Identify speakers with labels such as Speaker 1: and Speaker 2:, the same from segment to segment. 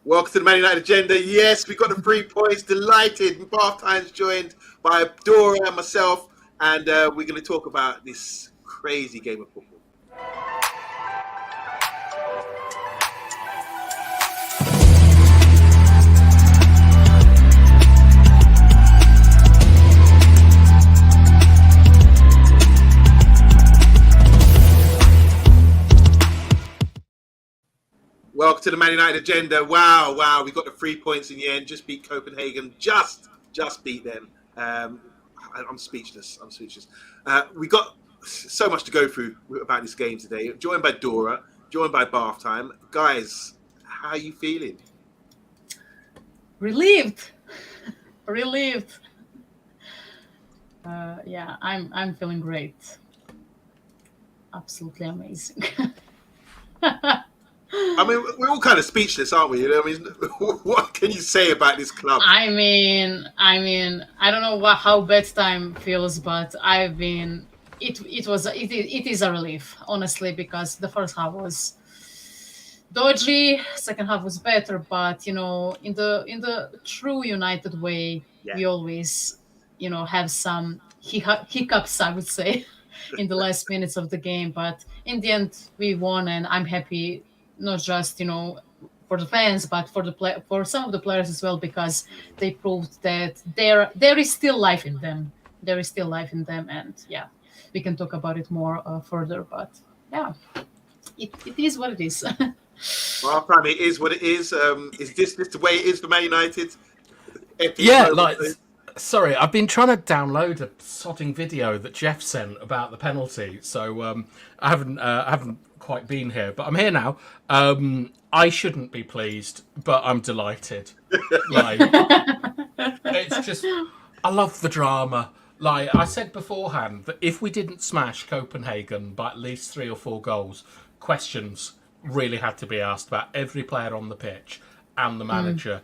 Speaker 1: Welcome to the Man United Agenda. Yes, we got the 3 points. Delighted. Bath Time's joined by Dora and myself, and we're going to talk about this crazy game of football. Welcome to the Man United Agenda. Wow. We got the 3 points in the end. Just beat Copenhagen. Just beat them. I'm speechless. We got so much to go through about this game today. Joined by Dora. Joined by Bath Time. Guys, how are you feeling?
Speaker 2: Relieved. I'm feeling great. Absolutely amazing.
Speaker 1: I mean, we're all kind of speechless, aren't we? You know, I mean, what can you say about this club?
Speaker 2: I mean, I don't know how bad time feels, but it is a relief, honestly, because the first half was dodgy, second half was better, but in the true United way, we always, have some hiccups, I would say, in the last minutes of the game. But in the end, we won, and I'm happy. Not just for the fans, but for some of the players as well, because they proved that there is still life in them. And we can talk about it more further. But it is what it is.
Speaker 1: Well, Prime, it is what it is. Is this the way it is for Man United?
Speaker 3: Sorry, I've been trying to download a sodding video that Jeff sent about the penalty, so I haven't quite been here, but I'm here now. I shouldn't be pleased, but I'm delighted. It's just, I love the drama. Like I said beforehand, that if we didn't smash Copenhagen by at least 3 or 4 goals, questions really had to be asked about every player on the pitch and the manager.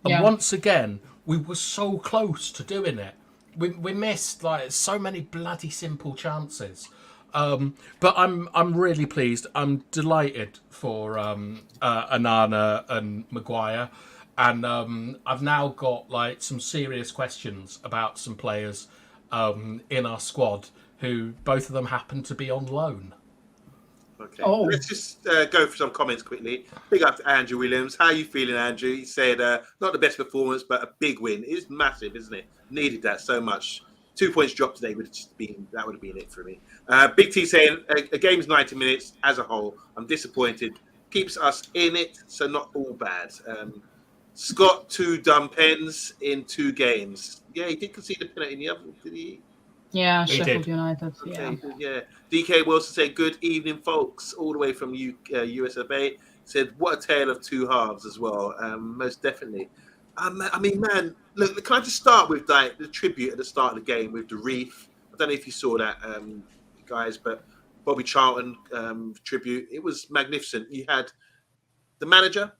Speaker 3: And once again, we were so close to doing it. We missed so many bloody simple chances. But I'm really pleased. I'm delighted for Onana and Maguire, and I've now got some serious questions about some players in our squad who both of them happen to be on loan.
Speaker 1: Okay, Let's just go for some comments quickly. Big up to Andrew Williams. How are you feeling, Andrew? He said not the best performance, but a big win. It's massive, isn't it? Needed that so much. 2 points dropped today would have been it for me. Big T saying a game's 90 minutes as a whole. I'm disappointed. Keeps us in it, so not all bad. Scott, 2 dumb pens in 2 games. Yeah, he did concede a penalty in the other, did he?
Speaker 2: Yeah, Sheffield United.
Speaker 1: Okay, yeah. DK Wilson said, "Good evening, folks," all the way from US of A. Said, "What a tale of 2 halves as well." Most definitely. I mean, man, look, can I just start with the tribute at the start of the game with the wreath? I don't know if you saw that, guys, but Bobby Charlton tribute. It was magnificent. You had the manager,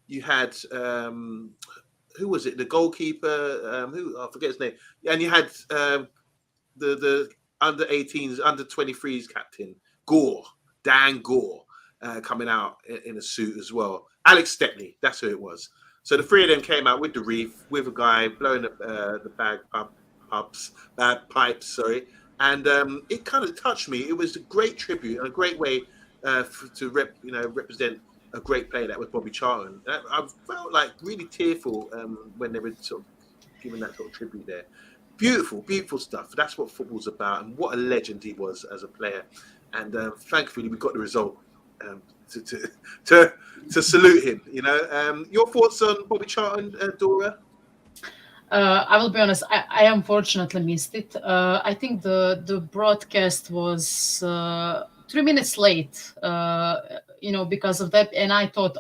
Speaker 1: you had who was it? The goalkeeper, who I forget his name, and you had the under-18s, under-23s captain Dan Gore, coming out in a suit as well. Alex Stepney, that's who it was. So the 3 of them came out with the wreath, with a guy blowing the bagpipes, sorry. And it kind of touched me. It was a great tribute and a great way to represent a great player that was Bobby Charlton. I felt really tearful when they were sort of giving that sort of tribute there. Beautiful stuff. That's what football's about, and what a legend he was as a player. And thankfully, we got the result to salute him. Your thoughts on Bobby Charlton, Dora?
Speaker 2: I will be honest. I unfortunately missed it. I think the broadcast was 3 minutes late. Because of that, and I thought,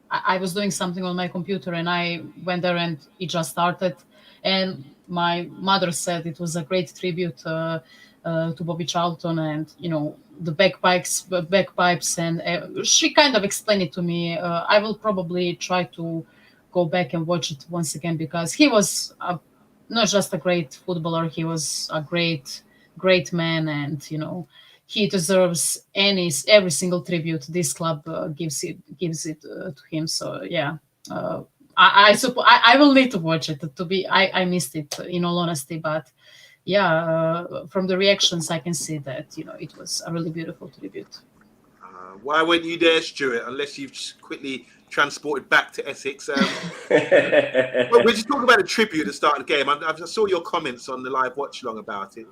Speaker 2: I was doing something on my computer, and I went there, and it just started. And my mother said it was a great tribute to Bobby Charlton, and the bagpipes, and she kind of explained it to me. I will probably try to go back and watch it once again, because he was not just a great footballer, he was a great man, and he deserves every single tribute this club gives it to him. So yeah, I will need to watch it. I missed it in all honesty, but yeah, from the reactions I can see that it was a really beautiful tribute.
Speaker 1: Why weren't you there, Stuart? Unless you've just quickly transported back to Essex. Well, we're just talking about the tribute at the start of the game. I saw your comments on the live watch along about it.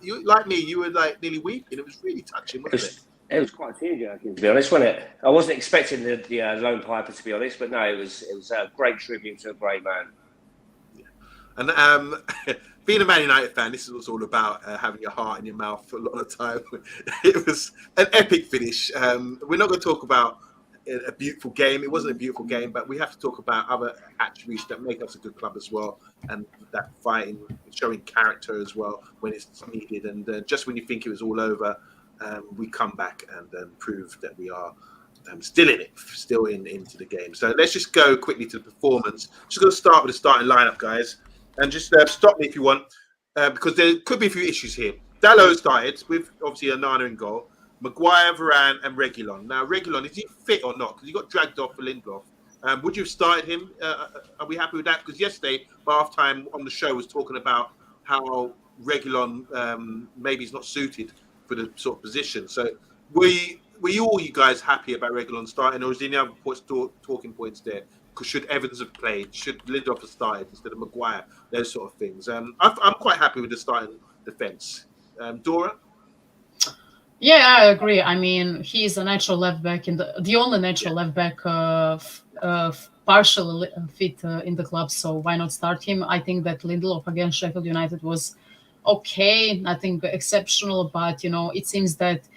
Speaker 1: You, like me, you were like nearly weeping. It was really touching, wasn't it?
Speaker 4: It was quite tearjerking, to be honest, wasn't it? I wasn't expecting the lone piper, to be honest, but no, it was a great tribute to a great man.
Speaker 1: Yeah. And being a Man United fan, this is what's all about, having your heart in your mouth for a lot of the time. It was an epic finish. We're not going to talk about a beautiful game. It wasn't a beautiful game, but we have to talk about other attributes that make us a good club as well, and that fighting, showing character as well when it's needed. And just when you think it was all over, we come back and prove that we are still in it, still into the game. So let's just go quickly to the performance. Just going to start with the starting lineup, guys, and just stop me if you want, because there could be a few issues here. Dalot started with obviously Onana in goal. Maguire, Varane, and Reguilon. Now, Reguilon, is he fit or not? Because he got dragged off for Lindelof. Would you have started him? Are we happy with that? Because yesterday, by half-time on the show, was talking about how Reguilon maybe is not suited for the sort of position. So, were you guys happy about Reguilon starting, or is there any other talking points there? Because should Evans have played? Should Lindelof have started instead of Maguire? Those sort of things. I'm quite happy with the starting defence. Dora?
Speaker 2: Yeah, I agree. I mean, he's a natural left back, and the only natural left back partially fit in the club. So why not start him? I think that Lindelof against Sheffield United was okay, nothing exceptional, but it seems that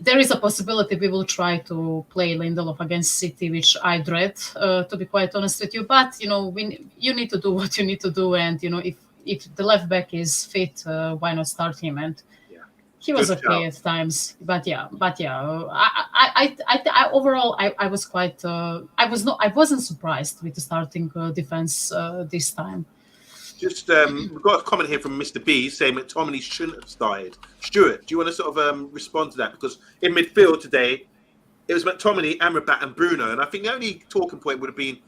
Speaker 2: there is a possibility we will try to play Lindelof against City, which I dread, to be quite honest with you. But you need to do what you need to do, and if the left back is fit, why not start him? And he was okay at times, but yeah. I overall, I was quite. I wasn't surprised with the starting defense this time.
Speaker 1: Just we've got a comment here from Mr. B saying McTominay shouldn't have started. Stuart, do you want to sort of respond to that? Because in midfield today, it was McTominay, Amrabat, and Bruno, and I think the only talking point would have been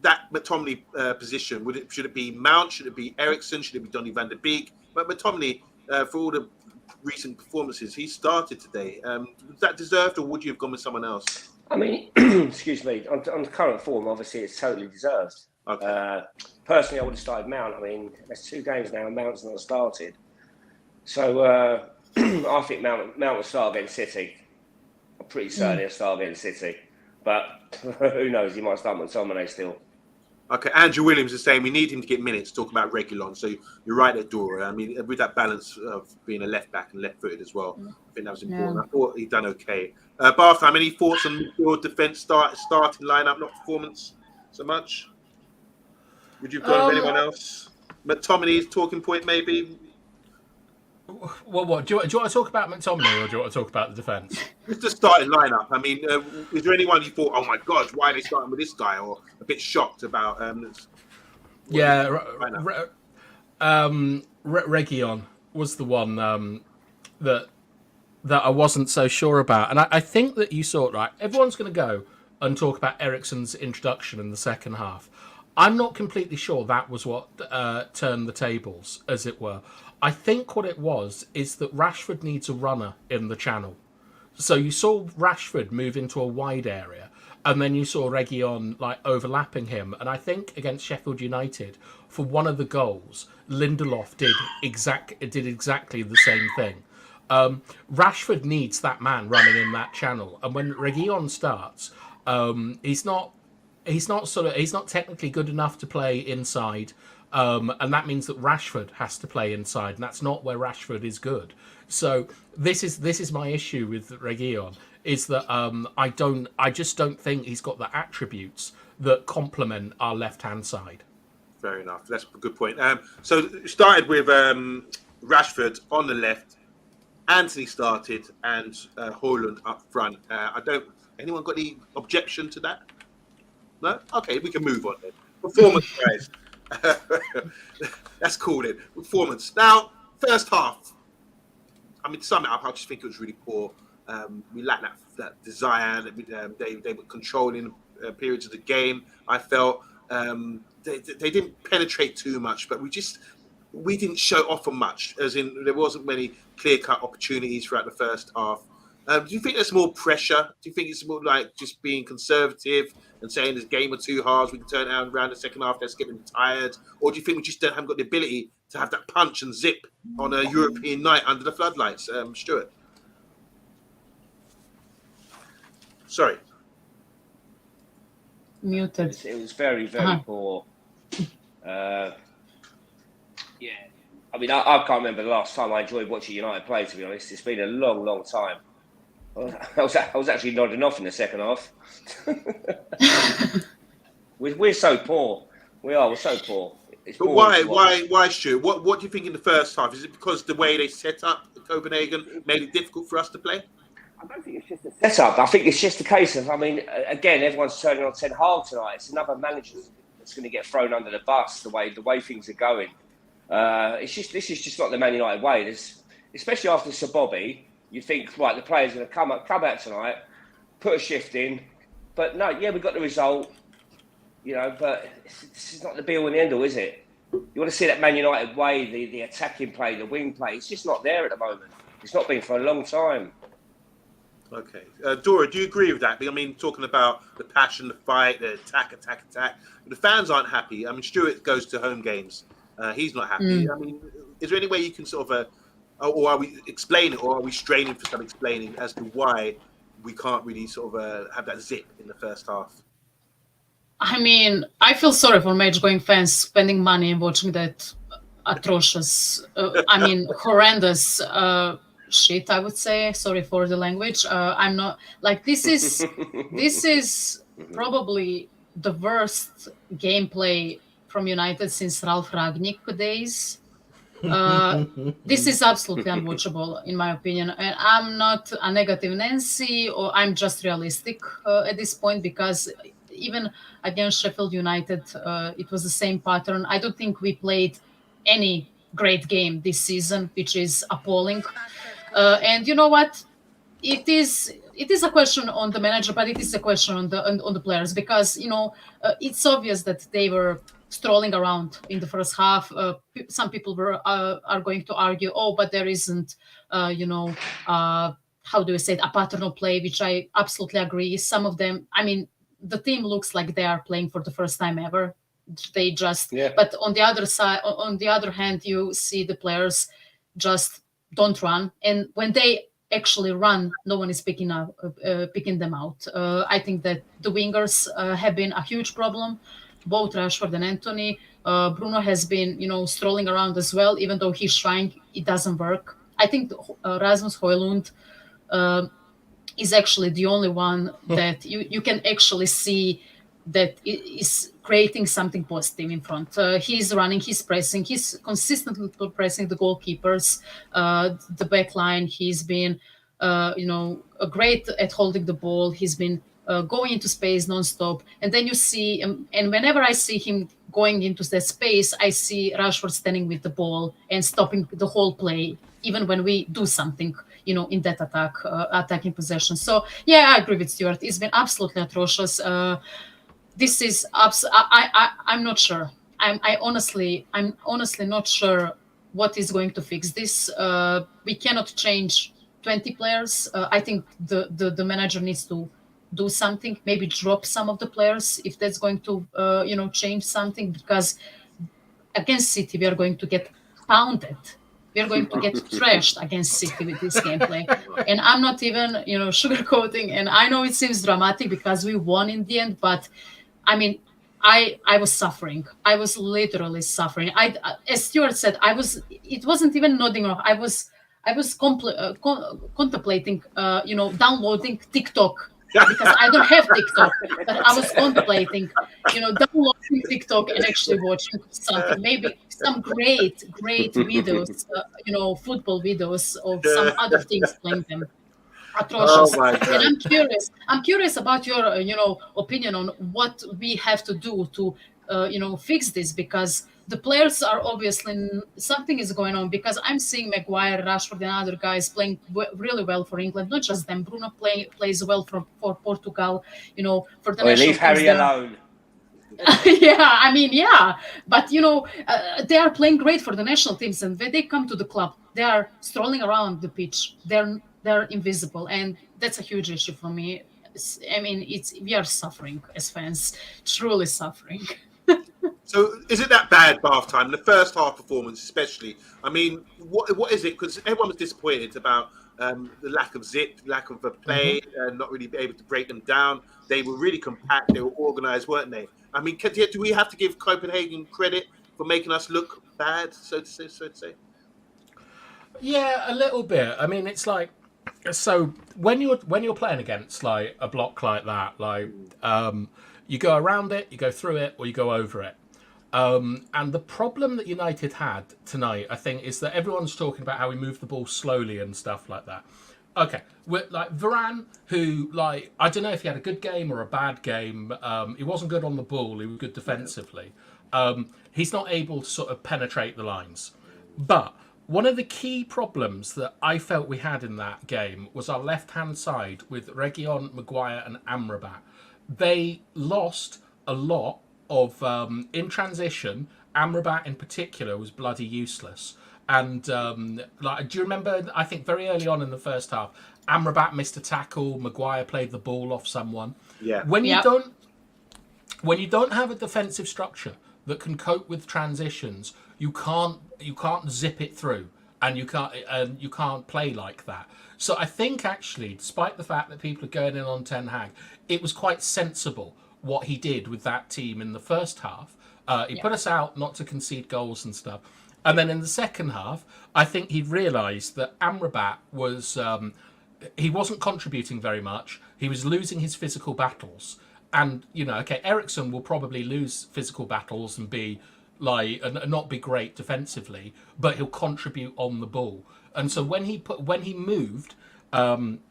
Speaker 1: that McTominay position. Should it be Mount? Should it be Eriksen? Should it be Donny van der Beek? But McTominay, for all the recent performances, he started today. Was that deserved, or would you have gone with someone else?
Speaker 4: I mean, excuse me, on the current form, obviously it's totally deserved.
Speaker 1: Okay.
Speaker 4: Personally, I would have started Mount. I mean, there's 2 games now and Mount's not started. So I think Mount will start against City. I'm pretty certain he'll start against City. But who knows, he might start McTominay still.
Speaker 1: Okay, Andrew Williams is saying we need him to get minutes. Talk about Reguilon. So you're right at Dora. I mean, with that balance of being a left back and left footed as well, I think that was important. Yeah. I thought he'd done okay. Bartham, any thoughts on midfield defence starting lineup, not performance so much? Would you have gone with anyone else? McTominay's talking point, maybe?
Speaker 3: Well, what do you want to talk about McTominay, or do you want to talk about the defence?
Speaker 1: Just the starting lineup. I mean, is there anyone you thought, oh my God, why are they starting with this guy, or a bit shocked about?
Speaker 3: Reguilon was the one that I wasn't so sure about, and I think that you saw it right. Everyone's going to go and talk about Eriksen's introduction in the second half. I'm not completely sure that was what turned the tables, as it were. I think what it was is that Rashford needs a runner in the channel. So you saw Rashford move into a wide area, and then you saw Reguilon overlapping him. And I think against Sheffield United, for one of the goals, Lindelof did exactly the same thing. Rashford needs that man running in that channel, and when Reguilon starts, he's not technically good enough to play inside. And that means that Rashford has to play inside, and that's not where Rashford is good. So this is my issue with Reguilon, is that I just don't think he's got the attributes that complement our left-hand side.
Speaker 1: Fair enough. That's a good point. So it started with Rashford on the left, Anthony started, and Højlund up front. Anyone got any objection to that? No? Okay, we can move on then. Performance, guys. That's cool then. Performance. Now, first half. I mean, to sum it up, I just think it was really poor. We lacked that desire. They were controlling periods of the game. I felt they didn't penetrate too much, but we didn't show off for much. As in, there wasn't many clear-cut opportunities throughout the first half. Do you think there's more pressure? Do you think it's more like just being conservative and saying this game or two halves, we can turn it around the second half, let's get them tired? Or do you think we just haven't got the ability to have that punch and zip on a European night under the floodlights? Stuart? Sorry.
Speaker 2: Muted.
Speaker 4: It was very, very poor. Yeah. I mean, I can't remember the last time I enjoyed watching United play, to be honest. It's been a long, long time. I was actually nodding off in the second half. We're so poor. We're so poor.
Speaker 1: But why, Stuart? What do you think in the first half? Is it because the way they set up Copenhagen made it difficult for us to play?
Speaker 4: I don't think it's just a setup. I think it's just a case of, I mean, again, everyone's turning on Ten Hag tonight. It's another manager that's going to get thrown under the bus the way things are going. This is just not the Man United way. Especially after Sir Bobby, you think, right, the players are going to come out tonight, put a shift in. But no, yeah, we got the result, but this is not the be-all and the end-all, is it? You want to see that Man United way, the attacking play, the wing play. It's just not there at the moment. It's not been for a long time.
Speaker 1: Okay. Dora, do you agree with that? I mean, talking about the passion, the fight, the attack. The fans aren't happy. I mean, Stuart goes to home games. He's not happy. I mean, is there any way you can sort of, or are we explaining, or are we straining for some explaining as to why we can't really sort of have that zip in the first half?
Speaker 2: I mean, I feel sorry for match-going fans spending money and watching that atrocious, horrendous shit, I would say. Sorry for the language. I'm not like this is probably the worst gameplay from United since Ralph Ragnick days. This is absolutely unwatchable, in my opinion. And I'm not a negative Nancy, or I'm just realistic at this point, because even against Sheffield United, it was the same pattern. I don't think we played any great game this season, which is appalling. And you know what? It is a question on the manager, but it is a question on the players, because it's obvious that they were strolling around in the first half. Some people are going to argue, but there isn't, how do we say it, a pattern of play, which I absolutely agree. Some of them, I mean, the team looks like they are playing for the first time ever. They just, but on the other side, on the other hand, you see the players just don't run, and when they actually run, no one is picking them out. I think that the wingers have been a huge problem. Both Rashford and Anthony. Bruno has been, strolling around as well, even though he's trying, it doesn't work. I think Rasmus Højlund is actually the only one that you can actually see that is creating something positive in front. He's running, he's pressing, he's consistently pressing the goalkeepers, the back line. He's been, great at holding the ball. He's been going into space non-stop. And then you see, and whenever I see him going into that space, I see Rashford standing with the ball and stopping the whole play, even when we do something, in that attacking possession. So, yeah, I agree with Stuart. It's been absolutely atrocious. This is I'm not sure. I'm honestly not sure what is going to fix this. We cannot change 20 players. I think the manager needs to do something. Maybe drop some of the players if that's going to change something. Because against City we are going to get pounded. We are going to get trashed against City with this gameplay. And I'm not even sugarcoating. And I know it seems dramatic because we won in the end, but I mean, I was suffering. I was literally suffering. As Stuart said, it wasn't even nodding off. I was contemplating, downloading TikTok, because I don't have TikTok. But I was contemplating, downloading TikTok and actually watching something. Maybe some great videos, football videos of some other teams playing them. Atrocious. And I'm curious about your opinion on what we have to do to fix this, because the players are obviously something is going on, because I'm seeing Maguire, Rashford, and other guys playing really well for England. Not just them. Bruno plays well for Portugal. For the
Speaker 4: Well,
Speaker 2: national
Speaker 4: leave
Speaker 2: teams.
Speaker 4: Harry alone.
Speaker 2: Yeah, but they are playing great for the national teams, and when they come to the club, they are strolling around the pitch. They're invisible, and that's a huge issue for me. We are suffering as fans, truly suffering.
Speaker 1: So is it that bad, bath time? The first half performance, especially. I mean, what is it? Because everyone was disappointed about the lack of zip, lack of play, not really able to break them down. They were really compact. They were organised, weren't they? I mean, do we have to give Copenhagen credit for making us look bad, so to say?
Speaker 3: Yeah, a little bit. I mean, it's like, so when you're playing against like a block like that, like you go around it, you go through it, or you go over it. And the problem that United had tonight, I think, is that everyone's talking about how we move the ball slowly and stuff like that. Okay, like Varane, who, like, I don't know if he had a good game or a bad game. He wasn't good on the ball. He was good defensively. He's not able to sort of penetrate the lines. But one of the key problems that I felt we had in that game was our left-hand side with Reguilon, Maguire and Amrabat. They lost a lot of in transition. Amrabat in particular was bloody useless. And do you remember? I think very early on in the first half, Amrabat missed a tackle. Maguire played the ball off someone.
Speaker 1: Yeah.
Speaker 3: When you don't have a defensive structure that can cope with transitions, you can't zip it through, and you can't play like that. So I think actually, despite the fact that people are going in on Ten Hag, it was quite sensible what he did with that team in the first half. He put us out not to concede goals and stuff. And then in the second half, I think he realised that Amrabat was he wasn't contributing very much. He was losing his physical battles. And, Eriksen will probably lose physical battles and be and not be great defensively, but he'll contribute on the ball. And so when he moved Eriksen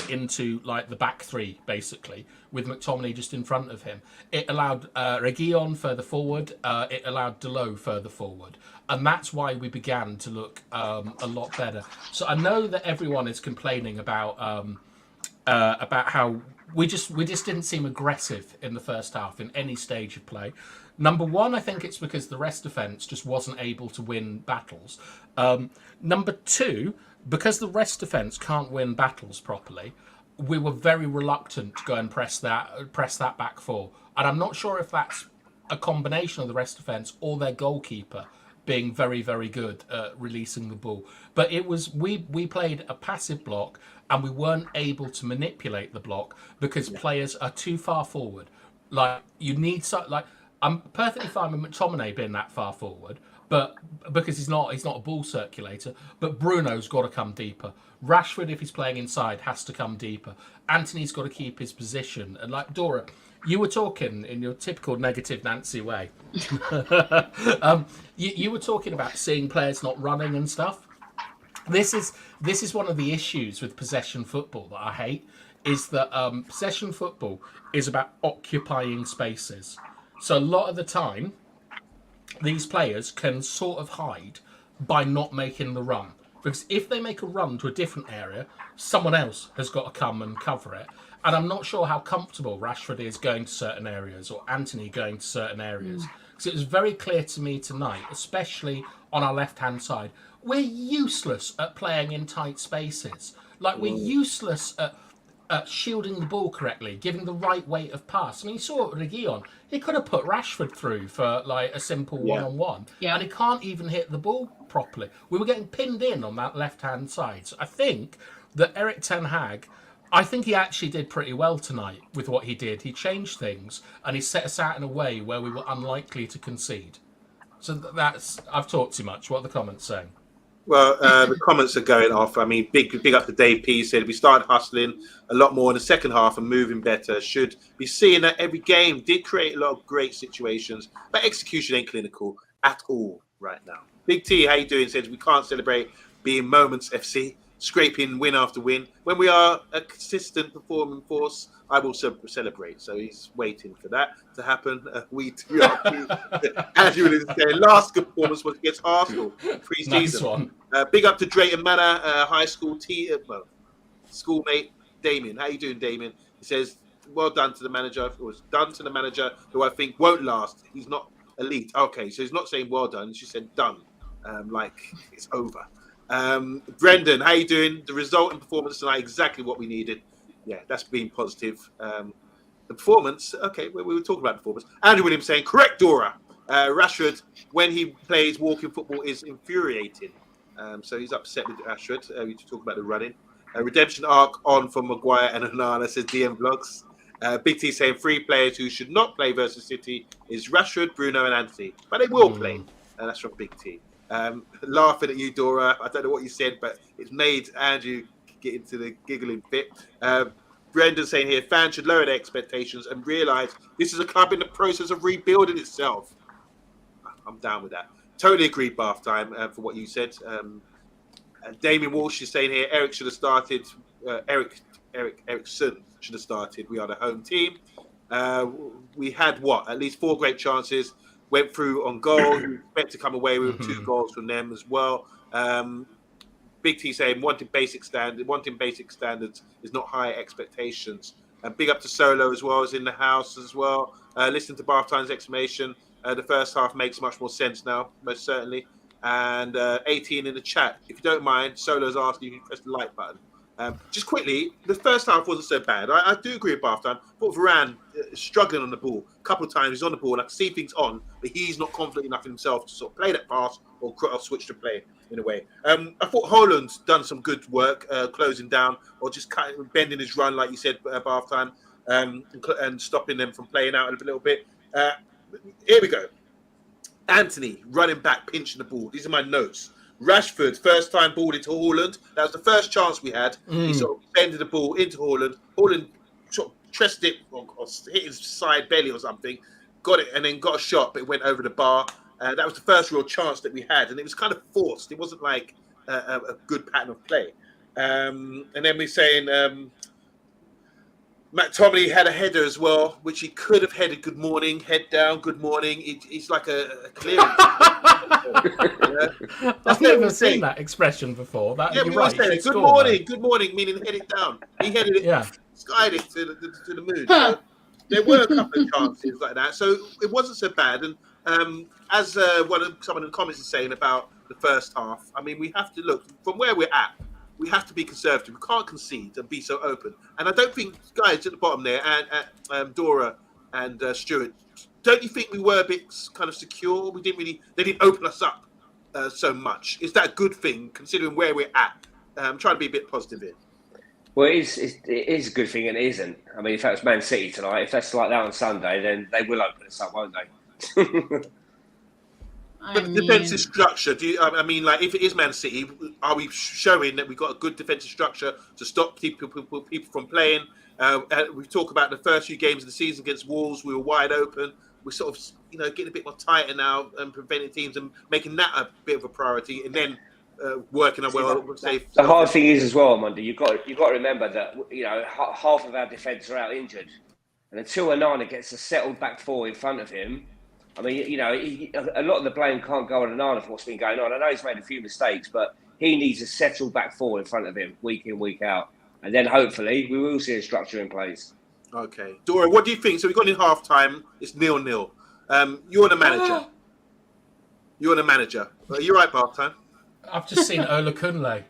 Speaker 3: into like the back three, basically, with McTominay just in front of him, it allowed Reguilon further forward, it allowed Delot further forward. And that's why we began to look a lot better. So I know that everyone is complaining about how we just didn't seem aggressive in the first half in any stage of play. Number one, I think it's because the rest defence just wasn't able to win battles. Number two, because the rest defence can't win battles properly, we were very reluctant to go and press that back four. And I'm not sure if that's a combination of the rest defence or their goalkeeper being very, very good at releasing the ball. But it was we played a passive block, and we weren't able to manipulate the block because players are too far forward. Like, you need I'm perfectly fine with McTominay being that far forward, but because he's not a ball circulator. But Bruno's got to come deeper. Rashford, if he's playing inside, has to come deeper. Anthony's got to keep his position. And like Dora, you were talking in your typical negative Nancy way. You were talking about seeing players not running and stuff. This is one of the issues with possession football that I hate. Is that possession football is about occupying spaces. So a lot of the time, these players can sort of hide by not making the run. Because if they make a run to a different area, someone else has got to come and cover it. And I'm not sure how comfortable Rashford is going to certain areas or Anthony going to certain areas. Because it was very clear to me tonight, especially on our left-hand side, we're useless at playing in tight spaces. Like, we're useless at shielding the ball correctly, giving the right weight of pass. I mean, you saw Reguilon. He could have put Rashford through for like a simple one-on-one, and he can't even hit the ball properly. We were getting pinned in on that left-hand side. So I think that Erik Ten Hag, I think he actually did pretty well tonight with what he did. He changed things, and he set us out in a way where we were unlikely to concede. So that's, I've talked too much. What are the comments saying?
Speaker 1: Well, the comments are going off. I mean, big up to Dave P. Said we started hustling a lot more in the second half and moving better. Should be seeing that every game. Did create a lot of great situations, but execution ain't clinical at all right now. Big T, how you doing? Says we can't celebrate being moments FC. scraping win after win. When we are a consistent performing force, I will celebrate. So he's waiting for that to happen. We are Andrew is saying last good performance was against Arsenal pre-season.
Speaker 3: Nice one.
Speaker 1: Big up to Drayton Manor high school schoolmate Damien. How you doing, Damien? He says, well done to the manager. It was done to the manager, who I think won't last. He's not elite. Okay, so he's not saying well done. She said done, like it's over. Brendan, how you doing? The result and performance tonight, exactly what we needed. Yeah, that's been positive. The performance, okay, we were talking about performance. Andrew Williams saying, correct, Dora. Rashford, when he plays walking football, is infuriating. So he's upset with Rashford. We talk about the running. Redemption arc on for Maguire and Onana, says DM Vlogs. Big T saying 3 players who should not play versus City is Rashford, Bruno, and Anthony. But they will play. And that's from Big T. Laughing at you, Dora. I don't know what you said, but it's made Andrew get into the giggling fit. Brendan saying here, fans should lower their expectations and realise this is a club in the process of rebuilding itself. I'm down with that. Totally agree, Bath Time, for what you said. Damien Walsh is saying here, Eric should have started. Ericsson should have started. We are the home team. We had at least 4 great chances. Went through on goal. We expect to come away with 2 goals from them as well. Big T saying wanting basic standards is not high expectations. Big up to Solo as well, as in the house as well. Listen to Bath Time's explanation. The first half makes much more sense now, most certainly. And 18 in the chat. If you don't mind, Solo's asking if you press the like button. Just quickly, the first half wasn't so bad. I do agree with Bath Time. But Varane struggling on the ball a couple of times. He's on the ball. I can see things on, but he's not confident enough in himself to sort of play that pass or switch to play in a way. I thought Haaland's done some good work closing down or just bending his run, like you said, Bath Time, and stopping them from playing out a little bit. Here we go. Anthony running back, pinching the ball. These are my notes. Rashford, first time ball into Haaland. That was the first chance we had. He sort of bended the ball into Haaland. Haaland sort of pressed it or hit his side belly or something. Got it and then got a shot, but it went over the bar. That was the first real chance that we had. And it was kind of forced. It wasn't like a good pattern of play. And then we're saying McTominay had a header as well, which he could have headed good morning, head down, good morning. He's like a clearance.
Speaker 3: I've never seen that expression before.
Speaker 1: We were saying good morning, meaning head it down. He headed it, skied it to the moon. So there were a couple of chances like that. So it wasn't so bad. And as someone in the comments is saying about the first half, I mean, we have to look from where we're at. We have to be conservative. We can't concede and be so open. And I don't think, guys, at the bottom there, and Dora and Stuart, don't you think we were a bit kind of secure? They didn't open us up so much. Is that a good thing, considering where we're at? I'm trying to be a bit positive here.
Speaker 4: Well, it is a good thing and it isn't. I mean, if that was Man City tonight, if that's like that on Sunday, then they will open us up, won't they?
Speaker 1: But the defensive structure, I mean, like, if it is Man City, are we showing that we've got a good defensive structure to stop people from playing? We talk about the first few games of the season against Wolves, we were wide open. We're sort of, getting a bit more tighter now and preventing teams and making that a bit of a priority, and then working our way.
Speaker 4: The hard thing is as well, Monday. You've got to remember that half of our defence are out injured, and until Onana gets a settled back 4 in front of him. I mean, a lot of the blame can't go on Onana for what's been going on. I know he's made a few mistakes, but he needs a settled back 4 in front of him, week in, week out. And then hopefully we will see a structure in place. Okay.
Speaker 1: Dora, what do you think? So we've gone in half-time. It's 0-0. You're the manager. You're the manager. Are you right, half-time?
Speaker 3: I've just seen Ola Kunle.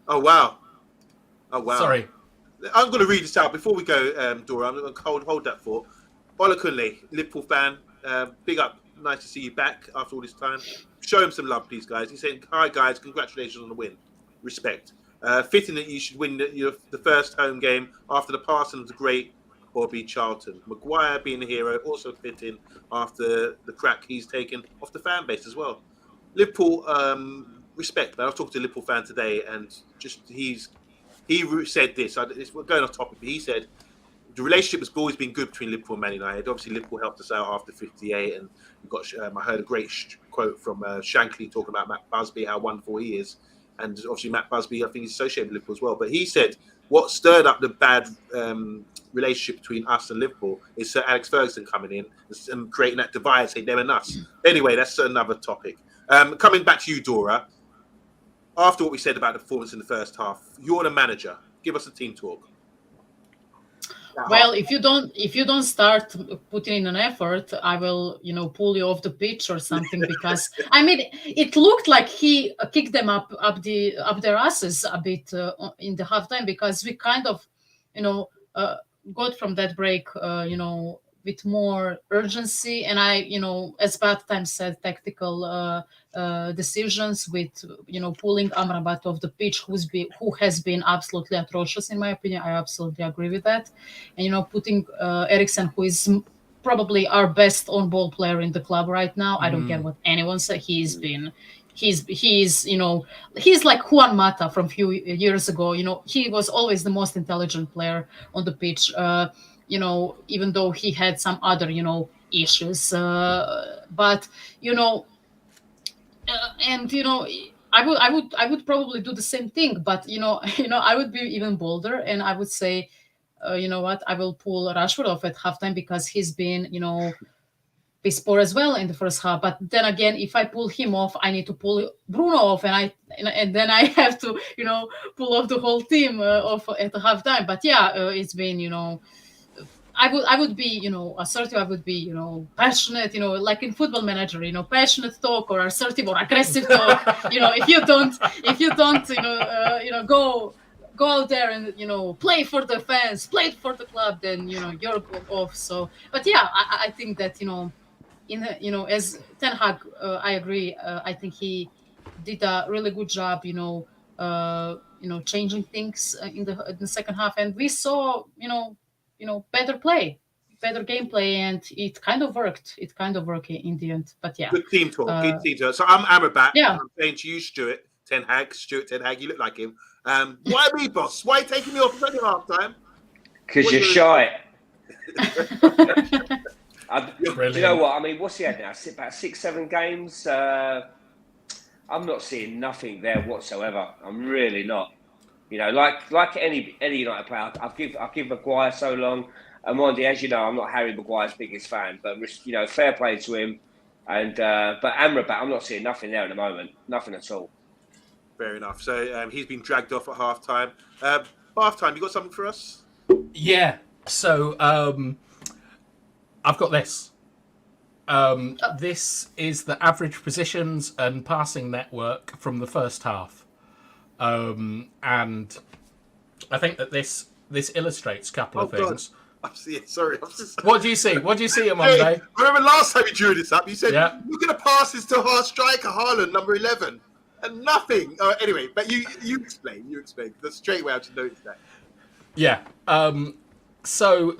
Speaker 1: Oh, wow.
Speaker 3: Sorry.
Speaker 1: I'm going to read this out. Before we go, Dora, I'm going to hold that thought. Ola Kunle, Liverpool fan. Big up. Nice to see you back after all this time. Show him some love, please, guys. He's saying, hi, guys. Congratulations on the win. Respect. Fitting that you should win the first home game after the passing of the great Bobby Charlton. Maguire being the hero, also fitting after the crack he's taken off the fan base as well. Liverpool, respect, man. I was talking to a Liverpool fan today, and he said this. We're going off topic, but he said, the relationship has always been good between Liverpool and Man United. Obviously, Liverpool helped us out after 58, and we got. I heard a great quote from Shankly talking about Matt Busby, how wonderful he is. and obviously Matt Busby, I think he's associated with Liverpool as well. But he said what stirred up the bad relationship between us and Liverpool is Sir Alex Ferguson coming in and creating that divide, say them and us. Anyway, that's another topic. Coming back to you, Dora. After what we said about the performance in the first half, you're the manager. Give us a team talk.
Speaker 2: Well, if you don't start putting in an effort, I will, pull you off the pitch or something. Because I mean, it looked like he kicked them up their asses a bit in the halftime, because we kind of, got from that break, with more urgency, and as Bathtimes said, tactical decisions with pulling Amrabat off the pitch, who has been absolutely atrocious in my opinion. I absolutely agree with that. And putting Eriksen, who is probably our best on ball player in the club right now. I don't care what anyone says. He's like Juan Mata from a few years ago. He was always the most intelligent player on the pitch, even though he had some other issues, but and I would probably do the same thing, but I would be even bolder, and I would say, you know what, I will pull Rashford off at halftime, because he's been piss poor as well in the first half. But then again, if I pull him off, I need to pull Bruno off, and then I have to pull off the whole team off at the halftime. But yeah, it's been I would be, assertive. I would be, passionate, like in Football Manager, passionate talk or assertive or aggressive talk. If you don't, go out there and play for the fans, play for the club, then you're off. So, but yeah, I think that as Ten Hag, I agree. I think he did a really good job, changing things in the second half, and we saw, better play, better gameplay, and it kind of worked. It kind of worked in the end. But yeah,
Speaker 1: good team talk. Good team talk. So I'm Amrabat.
Speaker 2: Yeah.
Speaker 1: I'm saying to you, Stuart Ten Hag, you look like him. Why me, boss? Why are you taking me off at half time?
Speaker 4: Because you're shy.
Speaker 3: Brilliant.
Speaker 4: You know what? I mean, what's he had now? About 6-7 games. I'm not seeing nothing there whatsoever. I'm really not. Like any United player, I've given Maguire so long. And Mondi, as you know, I'm not Harry Maguire's biggest fan, but fair play to him. And but Amrabat, I'm not seeing nothing there at the moment. Nothing at all.
Speaker 1: Fair enough. So he's been dragged off at half time. Half time, you got something for us?
Speaker 3: Yeah. So I've got this. This is the average positions and passing network from the first half. And I think that this illustrates a couple of things.
Speaker 1: Sorry.
Speaker 3: What do you see? What do you see on Monday?
Speaker 1: Hey, I remember last time you drew this up, you said,
Speaker 3: Yeah.
Speaker 1: Look at the passes to our striker, Haaland, number 11. And nothing. Anyway, but you explain. That's straight away I just noticed that.
Speaker 3: Yeah. So,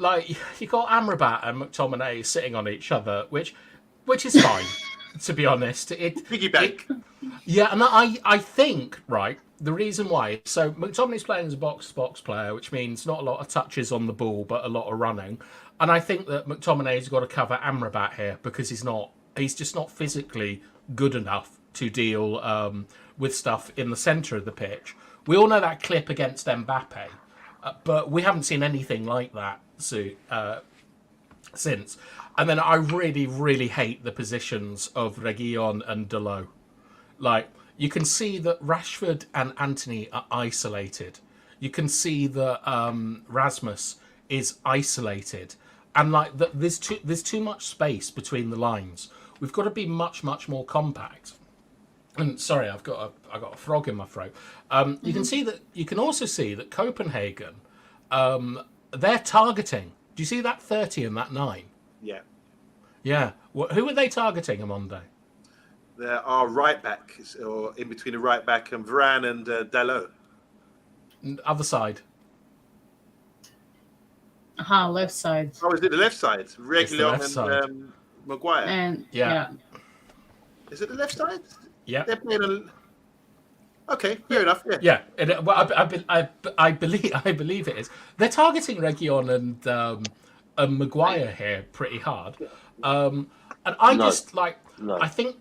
Speaker 3: you got Amrabat and McTominay sitting on each other, which is fine, to be honest.
Speaker 1: Piggyback.
Speaker 3: Yeah, and I think, right, the reason why, so McTominay's playing as a box-to-box player, which means not a lot of touches on the ball, but a lot of running. And I think that McTominay's got to cover Amrabat here, because he's just not physically good enough to deal with stuff in the centre of the pitch. We all know that clip against Mbappe, but we haven't seen anything like that since. And then I really, really hate the positions of Reguilon and Dalot. You can see that Rashford and Antony are isolated. You can see that Rasmus is isolated. And there's too much space between the lines. We've got to be much, much more compact. And sorry, I've got a frog in my throat. You can also see that Copenhagen, they're targeting. Do you see that 30 and that 9?
Speaker 1: Yeah.
Speaker 3: Yeah. Who are they targeting on Monday?
Speaker 1: There are right back, or in between the right back and Varane and Dalot.
Speaker 3: Other side.
Speaker 2: Left side.
Speaker 1: Oh, is it the left side? Reguilon and
Speaker 3: side.
Speaker 1: Maguire.
Speaker 2: And
Speaker 3: Yeah.
Speaker 1: Is it the left side?
Speaker 3: Yeah.
Speaker 1: They're playing Okay, fair enough.
Speaker 3: Yeah. I believe it is. They're targeting Reguilon and Maguire here pretty hard. And I
Speaker 4: No.
Speaker 3: I think.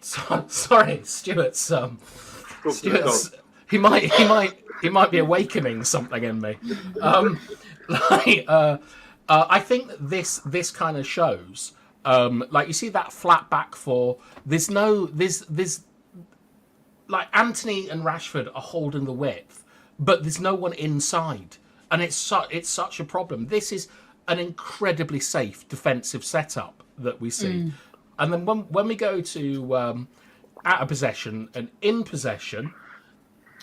Speaker 3: Sorry, Stuart's
Speaker 1: Talk to the dog.
Speaker 3: He might be awakening something in me. I think that this kind of shows, like you see that flat back four. There's like Anthony and Rashford are holding the width, but there's no one inside, and it's such a problem. This is an incredibly safe defensive setup that we see, and then when we go to out of possession and in possession,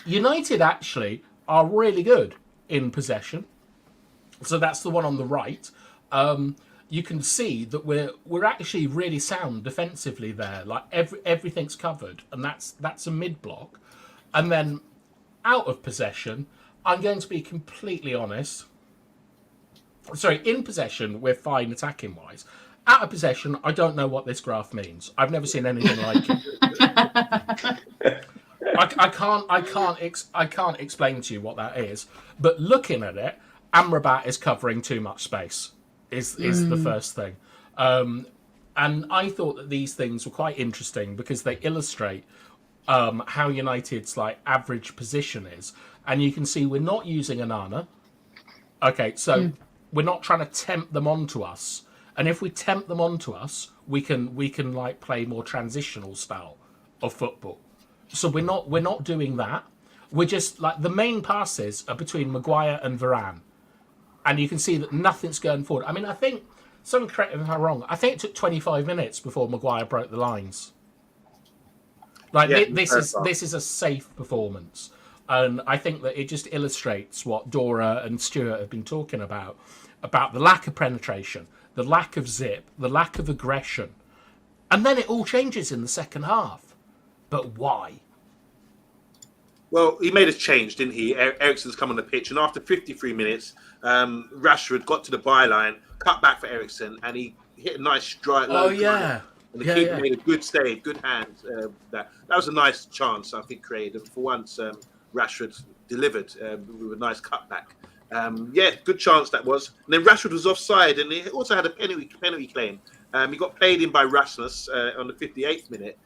Speaker 3: United actually are really good in possession. So that's the one on the right. You can see that we're actually really sound defensively there. Like everything's covered, and that's a mid block. And then out of possession, I'm going to be completely honest. Sorry, in possession we're fine attacking wise. Out of possession, I don't know what this graph means. I've never seen anything like it. I can't explain to you what that is. But looking at it, Amrabat is covering too much space. Is the first thing. And I thought that these things were quite interesting because they illustrate how United's like average position is. And you can see we're not using Onana. Okay, so we're not trying to tempt them onto us. And if we tempt them onto us, we can like play more transitional style of football. So we're not doing that. We're just like the main passes are between Maguire and Varane. And you can see that nothing's going forward. I mean, I think, someone correct me if I'm wrong, I think it took 25 minutes before Maguire broke the lines. Like, this is a safe performance. And I think that it just illustrates what Dora and Stuart have been talking about the lack of penetration, the lack of zip, the lack of aggression. And then it all changes in the second half. But why?
Speaker 1: Well, he made a change, didn't he? Eriksen's come on the pitch, and after 53 minutes, Rashford got to the byline, cut back for Eriksen, and he hit a nice strike.
Speaker 3: Oh, yeah.
Speaker 1: And the keeper made a good save, good hand. That was a nice chance, I think, created. And for once, Rashford delivered with a nice cutback. Good chance that was. And then Rashford was offside, and he also had a penalty claim. He got played in by Rasmus on the 58th minute.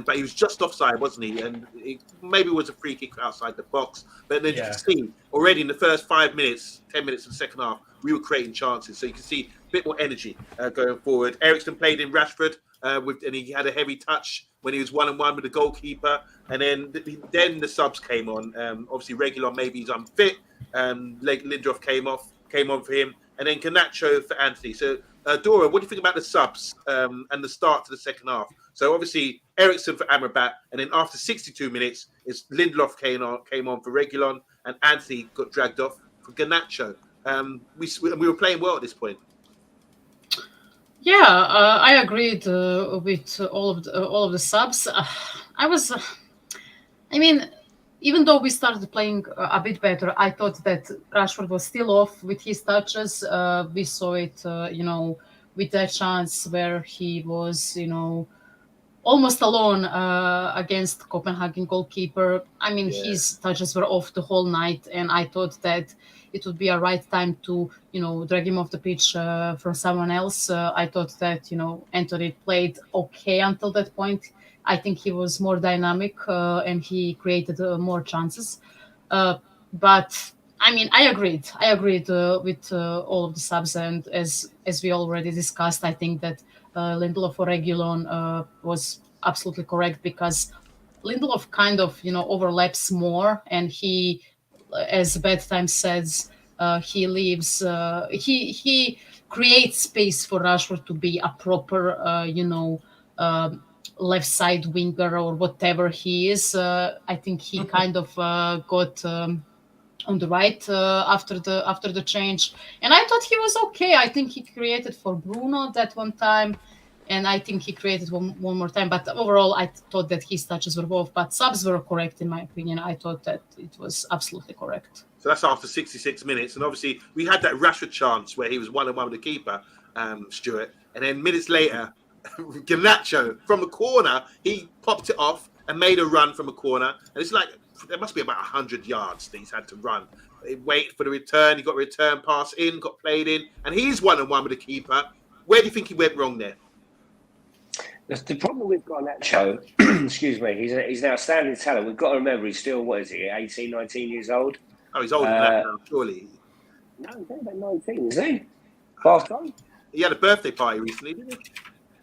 Speaker 1: But he was just offside, wasn't he? And it maybe was a free kick outside the box. But then you can see already in the first 5 minutes, 10 minutes of the second half, we were creating chances. So you can see a bit more energy going forward. Eriksen played in Rashford, and he had a heavy touch when he was 1-on-1 with the goalkeeper. And then the subs came on. Obviously, Reguilon maybe he's unfit. Lindelof came on for him. And then Garnacho for Anthony. So, Dora, what do you think about the subs and the start to the second half? So obviously Eriksen for Amrabat, and then after 62 minutes, it's Lindelof came on for Reguilon, and Anthony got dragged off for Garnacho. We were playing well at this point.
Speaker 2: Yeah, I agreed with all of the subs. Even though we started playing a bit better, I thought that Rashford was still off with his touches. We saw it, with that chance where he was, almost alone against Copenhagen goalkeeper. His touches were off the whole night, and I thought that it would be a right time to, drag him off the pitch from someone else. I thought that, Anthony played okay until that point. I think he was more dynamic and he created more chances. But I agreed. With all of the subs, and as we already discussed, I think that Lindelof for Reguilon was absolutely correct, because Lindelof kind of overlaps more, and he, as Bedtime says, he leaves. He creates space for Rashford to be a proper, left side winger or whatever he is. I think he kind of got on the right after the change, and I thought he was okay. I think he created for Bruno that one time, and I think he created one more time. But overall, I thought that his touches were both. But subs were correct in my opinion. I thought that it was absolutely correct.
Speaker 1: So that's after 66 minutes, and obviously we had that Rashford chance where he was 1-on-1 with the keeper, Stuart, and then minutes later, Garnacho from the corner, he popped it off and made a run from a corner, and it's like there must be about 100 yards that he's had to run. He waited for the return, he got a return pass in, got played in, and he's 1-on-1 with the keeper. Where do you think he went wrong there?
Speaker 4: The problem with Garnacho, excuse me, he's an outstanding talent. We've got to remember he's still, what is he, 18, 19 years old?
Speaker 1: Oh, he's older than that now, surely.
Speaker 4: No, he's only about 19, is he? Half-time?
Speaker 1: He had a birthday party recently, didn't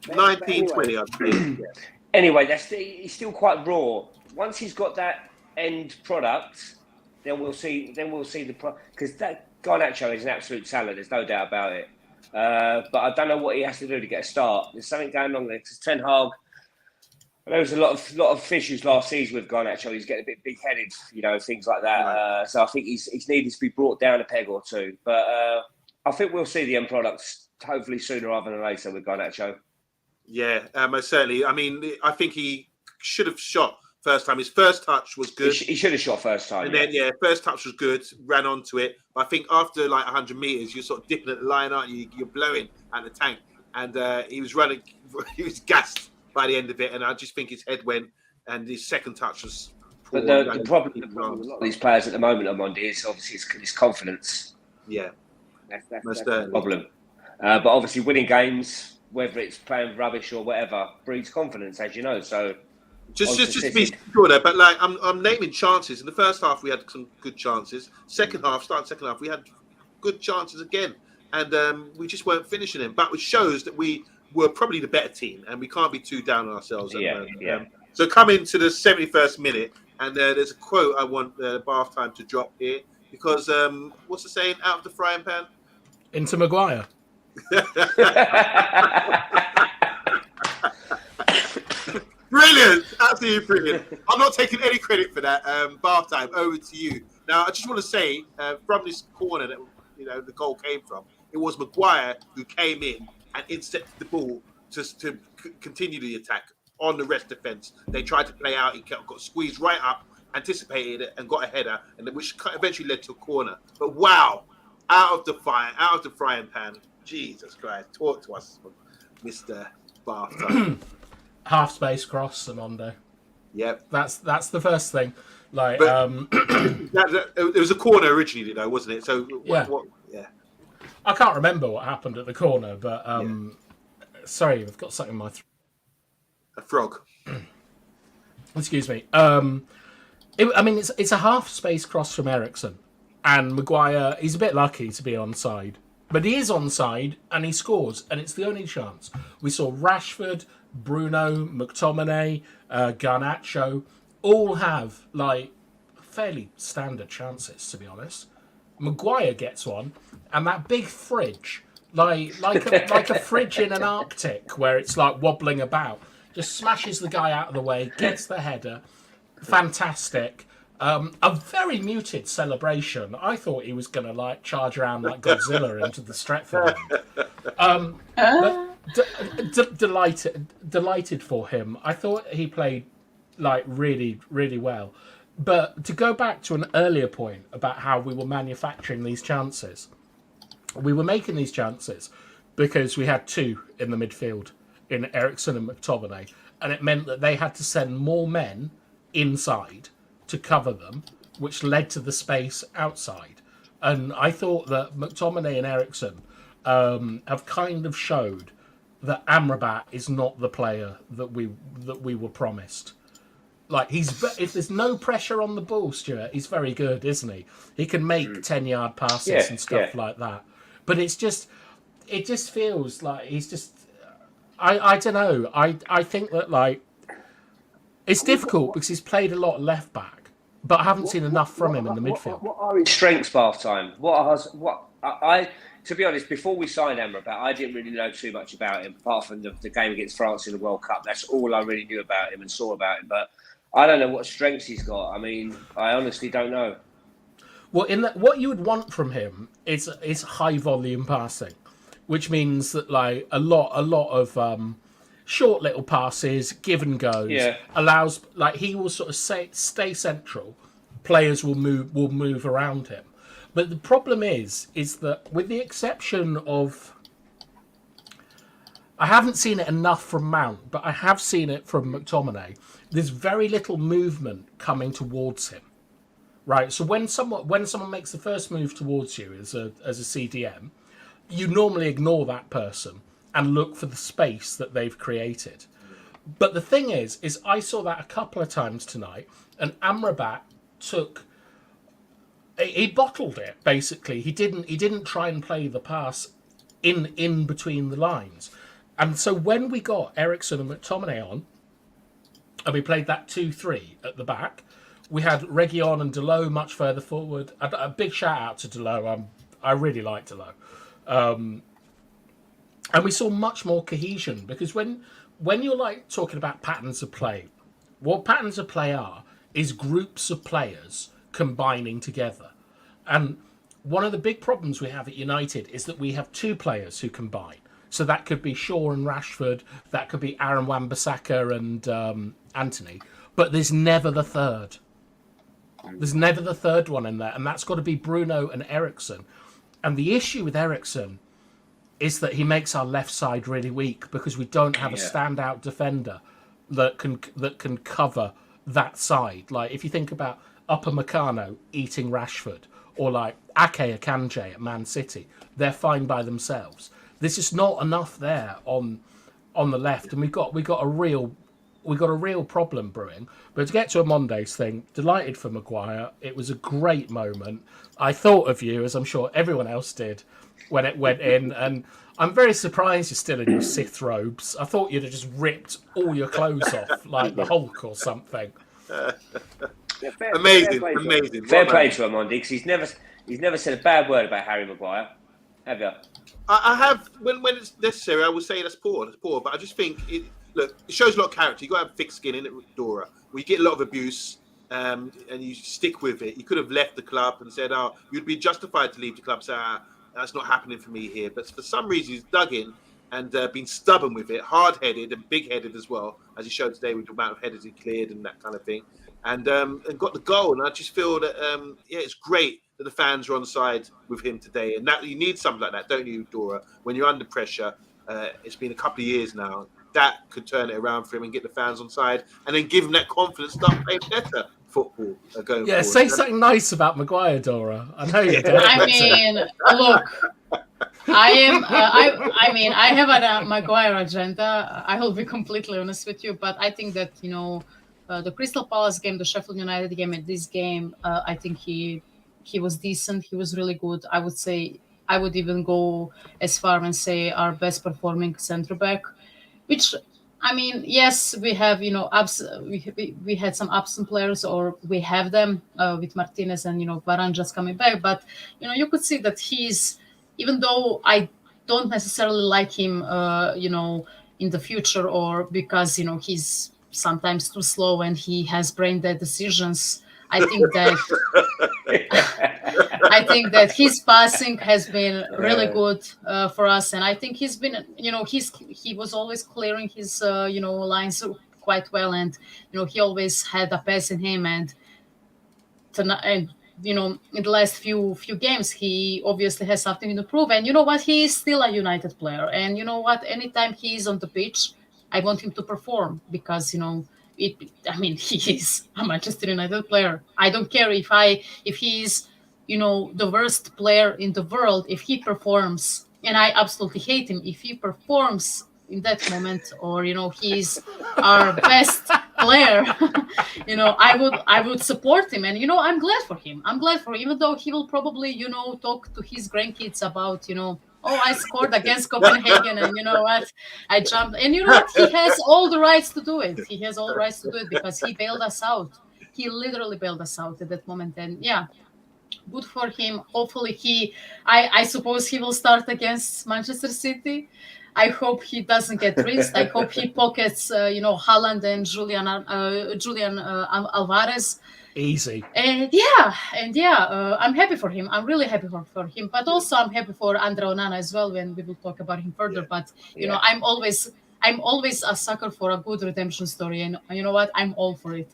Speaker 1: he? 19, 20, I believe. Yeah.
Speaker 4: Anyway, he's still quite raw. Once he's got that end product, then we'll see because that Garnacho is an absolute talent. There's no doubt about it. But I don't know what he has to do to get a start. There's something going on there because Ten Hag. There was a lot of issues last season with Garnacho. He's getting a bit big-headed, things like that.
Speaker 1: Right.
Speaker 4: So I think he's needed to be brought down a peg or two. But I think we'll see the end products hopefully sooner rather than later with Garnacho.
Speaker 1: Yeah, certainly. I mean, I think he should have shot first time. His first touch was good.
Speaker 4: He should have shot first time.
Speaker 1: And then, first touch was good, ran onto it. But I think after like 100 metres, you're sort of dipping at the line, aren't you? You're blowing at the tank. And he was gassed by the end of it. And I just think his head went, and his second touch was poor.
Speaker 4: But the problem with a lot of these players at the moment, Omondi, is obviously his confidence.
Speaker 1: Yeah.
Speaker 4: That's the problem. But obviously winning games, whether it's playing rubbish or whatever, breeds confidence, as you know. So
Speaker 1: just to be sure there, but like I'm naming chances. In the first half, we had some good chances. Second half, we had good chances again, and we just weren't finishing them. But it shows that we were probably the better team, and we can't be too down on ourselves. So coming to the 71st minute, and there's a quote I want Bath Time to drop here because what's the saying? Out of the frying pan
Speaker 3: into Maguire.
Speaker 1: Brilliant, absolutely brilliant. I'm not taking any credit for that. Bath Time, over to you. Now, I just want to say, from this corner that the goal came from, it was Maguire who came in and intercepted the ball to continue the attack on the rest defence. They tried to play out. He got squeezed right up, anticipated it, and got a header, and which eventually led to a corner. But wow, out of the frying pan. Jesus Christ, talk to us, Mr. Bath Time.
Speaker 3: Half space cross, Omondi.
Speaker 1: Yep.
Speaker 3: That's the first thing. Like,
Speaker 1: it was a corner originally, though, wasn't it? So what?
Speaker 3: I can't remember what happened at the corner, but sorry, I've got something in my throat.
Speaker 1: A frog.
Speaker 3: Excuse me. It's a half space cross from Ericsson, and Maguire. He's a bit lucky to be onside. But he is onside, and he scores, and it's the only chance. We saw Rashford, Bruno, McTominay, Garnacho, all have, fairly standard chances, to be honest. Maguire gets one, and that big fridge, like a fridge in an Arctic, where it's, wobbling about, just smashes the guy out of the way, gets the header. Fantastic. A very muted celebration. I thought he was going to charge around like Godzilla into the Stretford end. Delighted for him. I thought he played really, really well. But to go back to an earlier point about how we were manufacturing these chances, we were making these chances because we had two in the midfield in Ericsson and McTominay, and it meant that they had to send more men inside to cover them, which led to the space outside. And I thought that McTominay and Ericsson have kind of showed that Amrabat is not the player that we were promised. If there's no pressure on the ball, Stuart, he's very good, isn't he? He can make 10-yard passes and stuff like that. But it just feels like he's just. I don't know. I think that it's difficult because he's played a lot left back, but I haven't seen enough from him in the midfield.
Speaker 4: What are his strengths, Bath Time? To be honest, before we signed Amrabat, I didn't really know too much about him, apart from the game against France in the World Cup. That's all I really knew about him and saw about him. But I don't know what strengths he's got. I mean, I honestly don't know.
Speaker 3: Well, what you would want from him is high volume passing, which means that a lot of short little passes, give and goes, allows he will sort of stay central. Players will move around him. But the problem is that with the exception of, I haven't seen it enough from Mount, but I have seen it from McTominay. There's very little movement coming towards him, right? So when someone makes the first move towards you as a CDM, you normally ignore that person and look for the space that they've created. But the thing is I saw that a couple of times tonight, and Amrabat he bottled it. Basically, he didn't try and play the pass in between the lines, and so when we got Ericsson and McTominay on, and we played that 2-3 at the back, we had Reguilon and Delot much further forward. A big shout out to Delot. I really like Delot. And we saw much more cohesion, because when you're like talking about patterns of play, what patterns of play is groups of players combining together. And one of the big problems we have at United is that we have two players who combine. So that could be Shaw and Rashford, that could be Aaron Wan-Bissaka and Anthony, but there's never the third. There's never the third one in there, and that's got to be Bruno and Ericsson. And the issue with Ericsson is that he makes our left side really weak, because we don't have a standout defender that can cover that side. Like, if you think about Upamecano eating Rashford, or like Ake Akanji at Man City, they're fine by themselves. There's just not enough there on the left, and we got a real problem brewing. But to get to Omondi's thing, delighted for Maguire. It was a great moment. I thought of you, as I'm sure everyone else did, when it went in, and I'm very surprised you're still in your Sith robes. I thought you'd have just ripped all your clothes off like the Hulk or something.
Speaker 1: Amazing.
Speaker 4: Fair play to Omondi, because he's never said a bad word about Harry Maguire, have you?
Speaker 1: I have, when it's necessary, I would say that's poor, but I just think it shows a lot of character. You got to have thick skin, in it, Dora. When you get a lot of abuse, and you stick with it. You could have left the club and said, you'd be justified to leave the club, say, that's not happening for me here. But for some reason, he's dug in and been stubborn with it, hard-headed and big-headed as well, as he showed today with the amount of headers he cleared and that kind of thing, and got the goal. And I just feel that, it's great that the fans are on side with him today. And that you need something like that, don't you, Dora? When you're under pressure, it's been a couple of years now, that could turn it around for him and get the fans on side, and then give him that confidence to start playing better football going forward.
Speaker 3: Say something nice about Maguire, Dora. I know you do.
Speaker 2: I mean, look, I have a Maguire agenda. I will be completely honest with you, but I think that, the Crystal Palace game, the Sheffield United game, and this game, I think he was decent. He was really good. I would say, I would even go as far and say our best performing centre back, which, I mean, yes, we have, we had some absent players, or we have them with Martinez and, Varane just coming back. But, you could see that he's, even though I don't necessarily like him, in the future, or because, he's sometimes too slow and he has brain dead decisions, I think that his passing has been really good for us, and I think he's been, he was always clearing his, lines quite well, and he always had a pass in him, and tonight, in the last few games, he obviously has something to prove, and you know what, he is still a United player, and you know what, anytime he is on the pitch, I want him to perform, because he is a Manchester United player. I don't care if he is, the worst player in the world. If he performs, and I absolutely hate him, if he performs in that moment, or he's our best player, I would support him, and I'm glad for him. Even though he will probably talk to his grandkids about I scored against Copenhagen, and you know what? I jumped. And you know what? He has all the rights to do it. He has all the rights to do it, because he bailed us out. He literally bailed us out at that moment. And yeah, good for him. Hopefully I suppose he will start against Manchester City. I hope he doesn't get rinsed. I hope he pockets, Haaland and Julian Alvarez.
Speaker 3: Easy.
Speaker 2: And I'm happy for him. I'm really happy for him. But also I'm happy for Andre Onana as well, when we will talk about him further. Yeah. But I'm always a sucker for a good redemption story, and you know what? I'm all for it.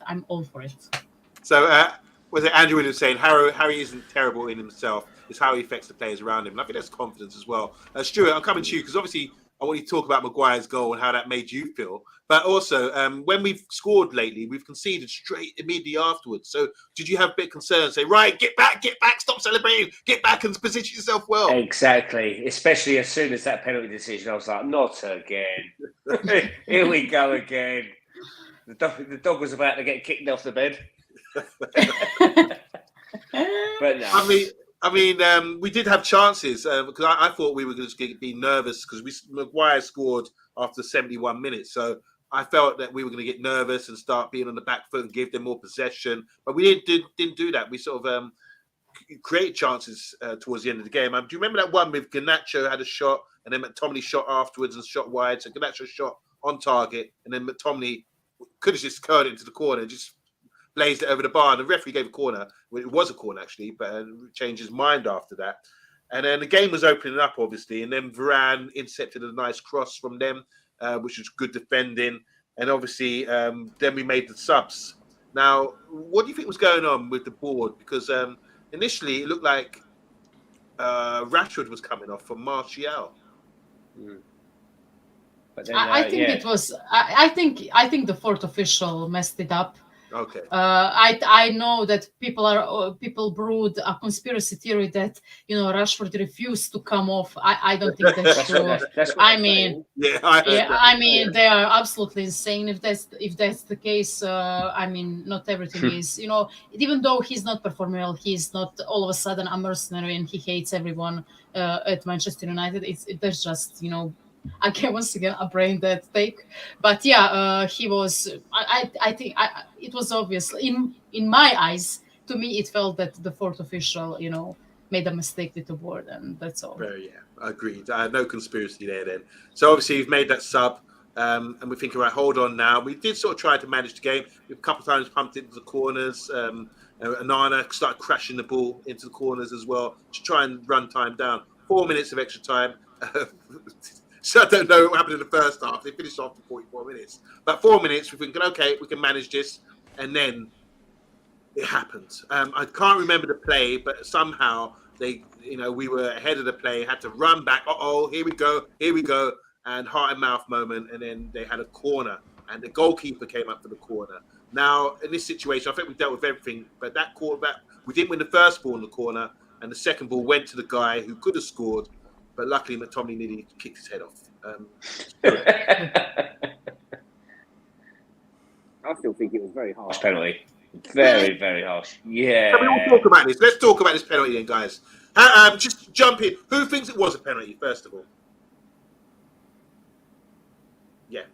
Speaker 1: So was it Andrew Williams saying Harry isn't terrible in himself? It's how he affects the players around him. And I think that's confidence as well. Stuart, I'm coming to you, because obviously I want you to talk about Maguire's goal and how that made you feel. But also, when we've scored lately, we've conceded straight immediately afterwards. So did you have a bit of concern? Say, right, get back, stop celebrating, get back and position yourself well.
Speaker 4: Exactly. Especially as soon as that penalty decision, I was like, not again. Here we go again. The dog was about to get kicked off the bed. But no.
Speaker 1: I mean, we did have chances because I thought we were going to be nervous because Maguire scored after 71 minutes. So I felt that we were going to get nervous and start being on the back foot and give them more possession. But we didn't do that. We sort of created chances towards the end of the game. Do you remember that one with Garnacho had a shot and then McTominay shot afterwards and shot wide? So Garnacho shot on target and then McTominay could have just curled it into the corner, just blazed it over the bar, and the referee gave a corner. Well, it was a corner, actually, but changed his mind after that. And then the game was opening up, obviously, and then Varane intercepted a nice cross from them, which was good defending. And obviously, then we made the subs. Now, what do you think was going on with the board? Because initially, it looked like Rashford was coming off for Martial.
Speaker 4: But then,
Speaker 2: I think it was. I think the fourth official messed it up.
Speaker 1: Okay.
Speaker 2: I know that people brewed a conspiracy theory that Rashford refused to come off. I don't think that's true. I mean, they are absolutely insane if that's the case. I mean, not everything is. Even though he's not performing well, he's not all of a sudden a mercenary and he hates everyone at Manchester United. There's just again, once again, a brain dead take. But yeah, he was. I think it was obvious in my eyes. To me, it felt that the fourth official, made a mistake with the board, and that's all.
Speaker 1: Yeah, agreed. No conspiracy there then. So obviously, you've made that sub, and we're thinking, right, hold on now. We did sort of try to manage the game. We've a couple of times pumped it into the corners. Onana started crashing the ball into the corners as well to try and run time down. 4 minutes of extra time. So I don't know what happened in the first half. They finished after 44 minutes. But 4 minutes, we're thinking, okay, we can manage this. And then it happened. I can't remember the play, but somehow we were ahead of the play, had to run back. Here we go. And heart and mouth moment. And then they had a corner. And the goalkeeper came up for the corner. Now, in this situation, I think we dealt with everything. But that quarterback, we didn't win the first ball in the corner. And the second ball went to the guy who could have scored. But luckily, McTominay nearly kicked his head off.
Speaker 5: I still think it was very harsh.
Speaker 4: Penalty. Very, very harsh. Yeah.
Speaker 1: Can we all talk about this? Let's talk about this penalty then, guys. Just jump in. Who thinks it was a penalty, first of all? Yeah.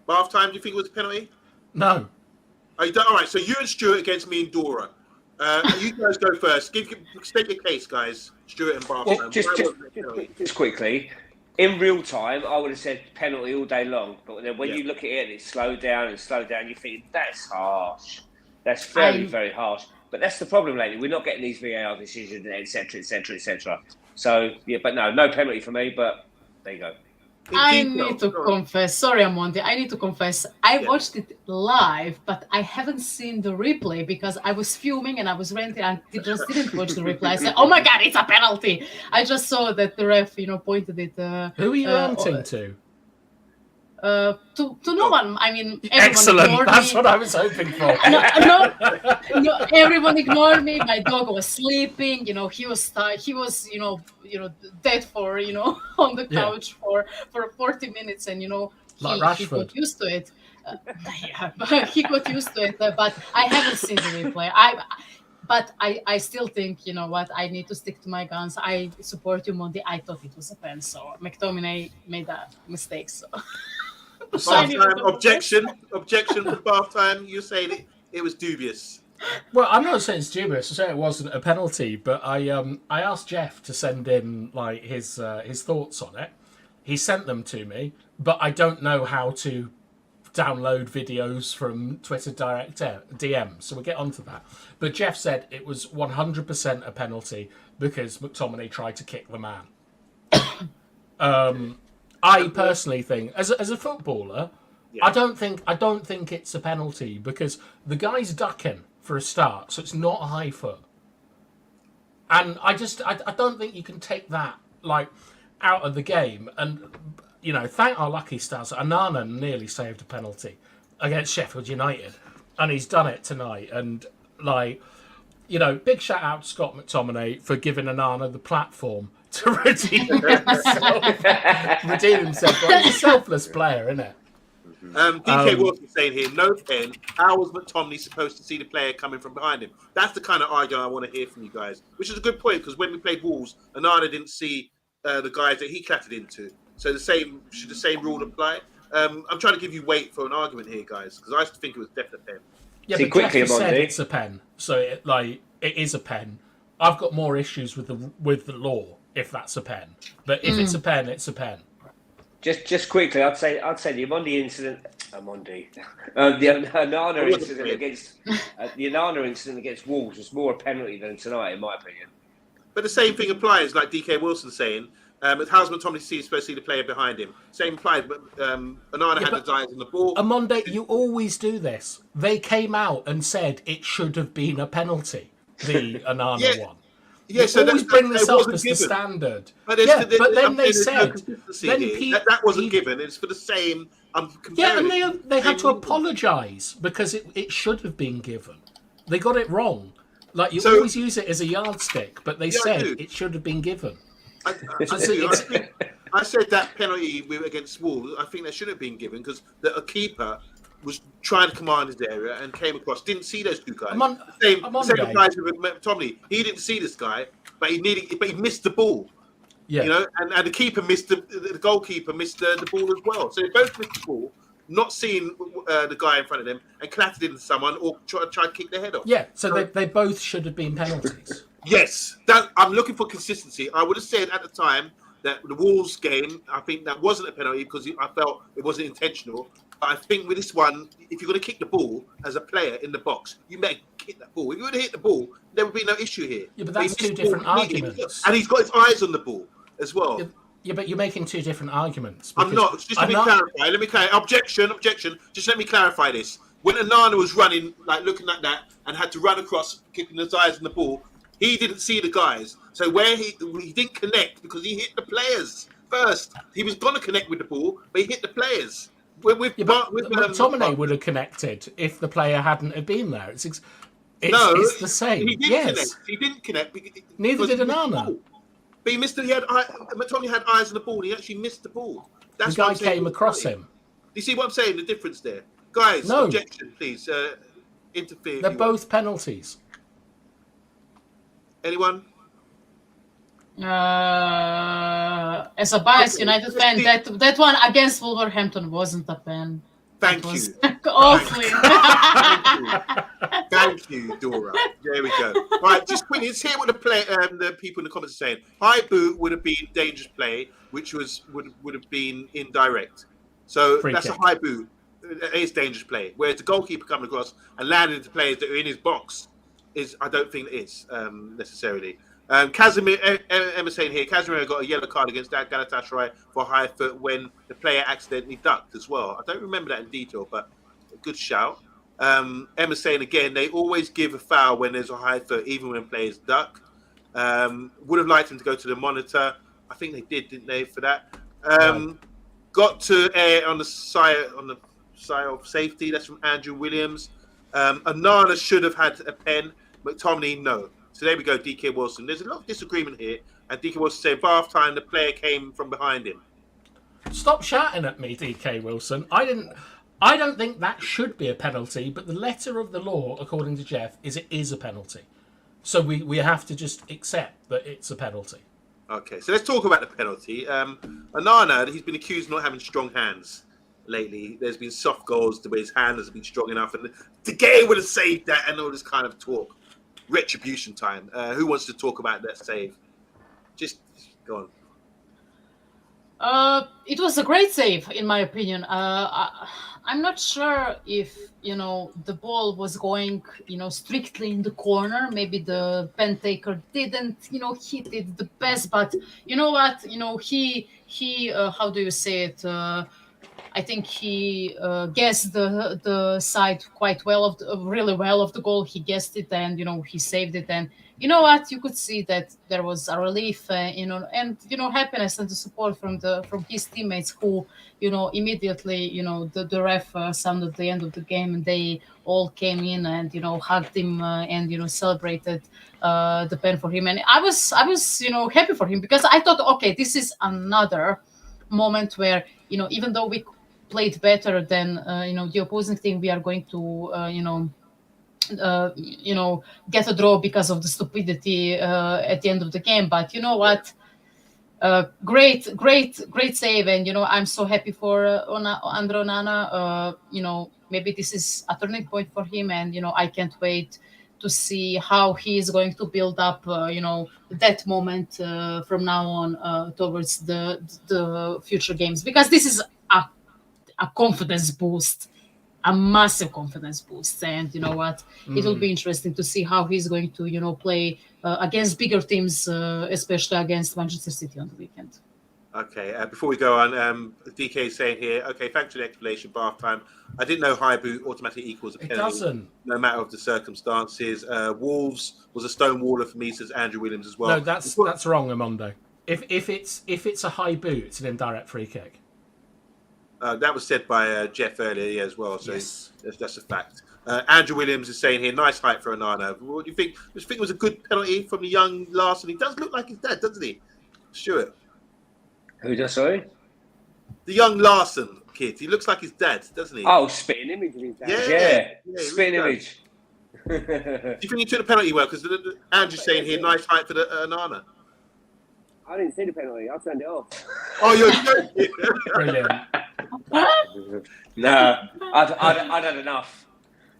Speaker 1: Bath time, do you think it was a penalty?
Speaker 3: No.
Speaker 1: All right, so you and Stuart against me and Dora. You guys go first. State your case, guys. Stuart and Bath.
Speaker 4: Well, just quickly, in real time, I would have said penalty all day long. But then when you look at it and it's slowed down, you think that's harsh. That's very, very harsh. But that's the problem lately. We're not getting these VAR decisions, etc., etc., etc. So yeah, but no penalty for me. But there you go.
Speaker 2: I need to confess. Sorry, Omondi. I need to confess. I watched it live, but I haven't seen the replay because I was fuming and I was ranting. I just didn't watch the replay. I said, "Oh my God, it's a penalty!" I just saw that the ref, pointed it.
Speaker 3: Who are you ranting to?
Speaker 2: To no one. I mean,
Speaker 3: excellent. That's what I was hoping for.
Speaker 2: No, everyone ignored me. My dog was sleeping. He was dead for on the couch for 40 minutes, and he got used to it. He got used to it. But I haven't seen the replay. But I still think, I need to stick to my guns. I support you, Mondi. I thought it was a pen, so McTominay made a mistake. So.
Speaker 1: Objection from Bath time. You saying it was dubious.
Speaker 3: Well, I'm not saying it's dubious. I say it wasn't a penalty, but I asked Jeff to send in his thoughts on it. He sent them to me, but I don't know how to download videos from Twitter direct DM, so we'll get onto that. But Jeff said it was 100% a penalty because McTominay tried to kick the man. I personally think, as a footballer, I don't think it's a penalty because the guy's ducking for a start, so it's not a high foot. And I don't think you can take that out of the game. And thank our lucky stars. Onana nearly saved a penalty against Sheffield United, and he's done it tonight. And big shout out to Scott McTominay for giving Onana the platform to redeem himself. But he's a selfless player, isn't it?
Speaker 1: DK Wilson saying here, no pen. How was McTominay supposed to see the player coming from behind him? That's the kind of argument I want to hear from you guys, which is a good point, because when we played Wolves, Onana didn't see the guys that he clattered into. So should the same rule apply? I'm trying to give you weight for an argument here, guys, because I used to think it was definitely a pen.
Speaker 3: Yeah,
Speaker 4: See,
Speaker 3: but
Speaker 4: quickly,
Speaker 3: Jeff said
Speaker 4: Mondi.
Speaker 3: it's a pen, so it is a pen. I've got more issues with the law if that's a pen, but if it's a pen, it's a pen.
Speaker 4: Just quickly, I'd say the Omondi incident. The Onana incident against Wolves was more a penalty than tonight, in my opinion.
Speaker 1: But the same thing applies, like DK Wilson saying. How's McTominay supposed to see the player behind him? Same applies, but Onana had his eyes on the ball.
Speaker 3: Monday, you always do this. They came out and said it should have been a penalty, the Onana one.
Speaker 1: Yeah,
Speaker 3: so always bring this up as the standard. But then they said
Speaker 1: that wasn't given. It's for the same.
Speaker 3: Yeah, and they had to apologise because it should have been given. They got it wrong. Like you always use it as a yardstick, but they said it should have been given.
Speaker 1: I said that penalty against Wolves, I think that should have been given because a keeper was trying to command his area and came across, didn't see those two guys. The same applies with McTominay. He didn't see this guy, but he missed the ball. Yeah. And the keeper missed the goalkeeper missed the ball as well. So they both missed the ball, not seeing the guy in front of them, and clattered into someone or tried to kick their head off.
Speaker 3: Yeah, so they both should have been penalties.
Speaker 1: Yes, I'm looking for consistency. I would have said at the time that the Wolves game, I think that wasn't a penalty because I felt it wasn't intentional. But I think with this one, if you're going to kick the ball as a player in the box, you may kick that ball. If you would have hit the ball, there would be no issue here.
Speaker 3: Yeah, but that's two different arguments.
Speaker 1: And he's got his eyes on the ball as well.
Speaker 3: Yeah, but you're making two different arguments.
Speaker 1: I'm not. Just let me clarify. Objection. Just let me clarify this. When Onana was running, like looking at that, and had to run across, keeping his eyes on the ball, he didn't see the guys. So where he didn't connect because he hit the players first. He was going to connect with the ball, but he hit the players.
Speaker 3: McTominay would have connected if the player hadn't have been there. It's the same.
Speaker 1: He didn't connect.
Speaker 3: Neither did Onana.
Speaker 1: But he missed. McTominay had eyes on the ball. And he actually missed the ball.
Speaker 3: The guy came across him.
Speaker 1: You see what I'm saying? The difference there, guys. No. Objection, please. Interfere.
Speaker 3: They're both penalties.
Speaker 1: Anyone?
Speaker 2: As a biased United fan, that one against Wolverhampton wasn't a pen.
Speaker 1: Thank you.
Speaker 2: Awfully.
Speaker 1: Thank you, Dora. There we go. Right, just quickly, let's hear what the people in the comments are saying. High boot would have been dangerous play, which would have been indirect. So that's a high boot. It is dangerous play. Whereas the goalkeeper coming across and landing into players that are in his box I don't think it is necessarily. Casemiro, Emma saying here, Casemiro got a yellow card against Galatasaray for a high foot when the player accidentally ducked as well. I don't remember that in detail, but a good shout. Emma saying again, they always give a foul when there's a high foot, even when players duck. Would have liked him to go to the monitor. I think they did, didn't they, for that? Got to err on the side of safety. That's from Andrew Williams. Onana should have had a pen. McTominay, no. So there we go, DK Wilson. There's a lot of disagreement here. And DK Wilson said, half time, the player came from behind him.
Speaker 3: Stop shouting at me, DK Wilson. I don't think that should be a penalty, but the letter of the law, according to Jeff, is it is a penalty. So we have to just accept that it's a penalty.
Speaker 1: Okay, so let's talk about the penalty. Onana, he's been accused of not having strong hands lately. There's been soft goals the way his hand hasn't been strong enough, and De Gea would have saved that and all this kind of talk. Retribution time. Who wants to talk about that save? Just go
Speaker 2: on. It was a great save, in my opinion. I'm not sure if the ball was going strictly in the corner. Maybe the pen taker didn't hit it the best, but you know what? He how do you say it? I think he guessed the side quite well really well of the goal. He guessed it, and he saved it. And you know what, you could see that there was a relief, and happiness and the support from his teammates, who immediately, the ref sounded the end of the game, and they all came in and hugged him, and celebrated the pen for him. And I was happy for him, because I thought, okay, this is another moment where, even though we played better than the opposing team, we are going to get a draw because of the stupidity at the end of the game. But you know what? Great save, and I'm so happy for Andre Onana. Maybe this is a turning point for him, and I can't wait to see how he is going to build up, that moment from now on towards the future games, because this is a confidence boost, a massive confidence boost. And you know what? It will be interesting to see how he's going to, play against bigger teams, especially against Manchester City on the weekend.
Speaker 1: Okay, before we go on, DK is saying here, okay, thanks for the explanation, bath time. I didn't know high boot automatically equals a penalty.
Speaker 3: It doesn't.
Speaker 1: No matter of the circumstances. Wolves was a stone waller for me, says Andrew Williams as well.
Speaker 3: No, that's wrong, Amondo. If it's a high boot, it's an indirect free kick.
Speaker 1: That was said by Jeff earlier as well, so
Speaker 3: Yes.
Speaker 1: that's a fact. Andrew Williams is saying here, nice height for Onana. What do you think? Do you think it was a good penalty from the young Larson? He does look like his dad, doesn't he? Stuart.
Speaker 4: Who does, sorry?
Speaker 1: The young Larson kid. He looks like his dad, doesn't he?
Speaker 4: Oh, spitting image of his dad.
Speaker 1: Yeah,
Speaker 4: Spitting
Speaker 1: really
Speaker 4: image.
Speaker 1: Do you think he took the penalty well? Because Andrew's saying here, nice height for the Onana.
Speaker 5: I didn't see the penalty. I turned it off.
Speaker 1: Oh, you're joking.
Speaker 3: Brilliant.
Speaker 4: No, I'd had enough.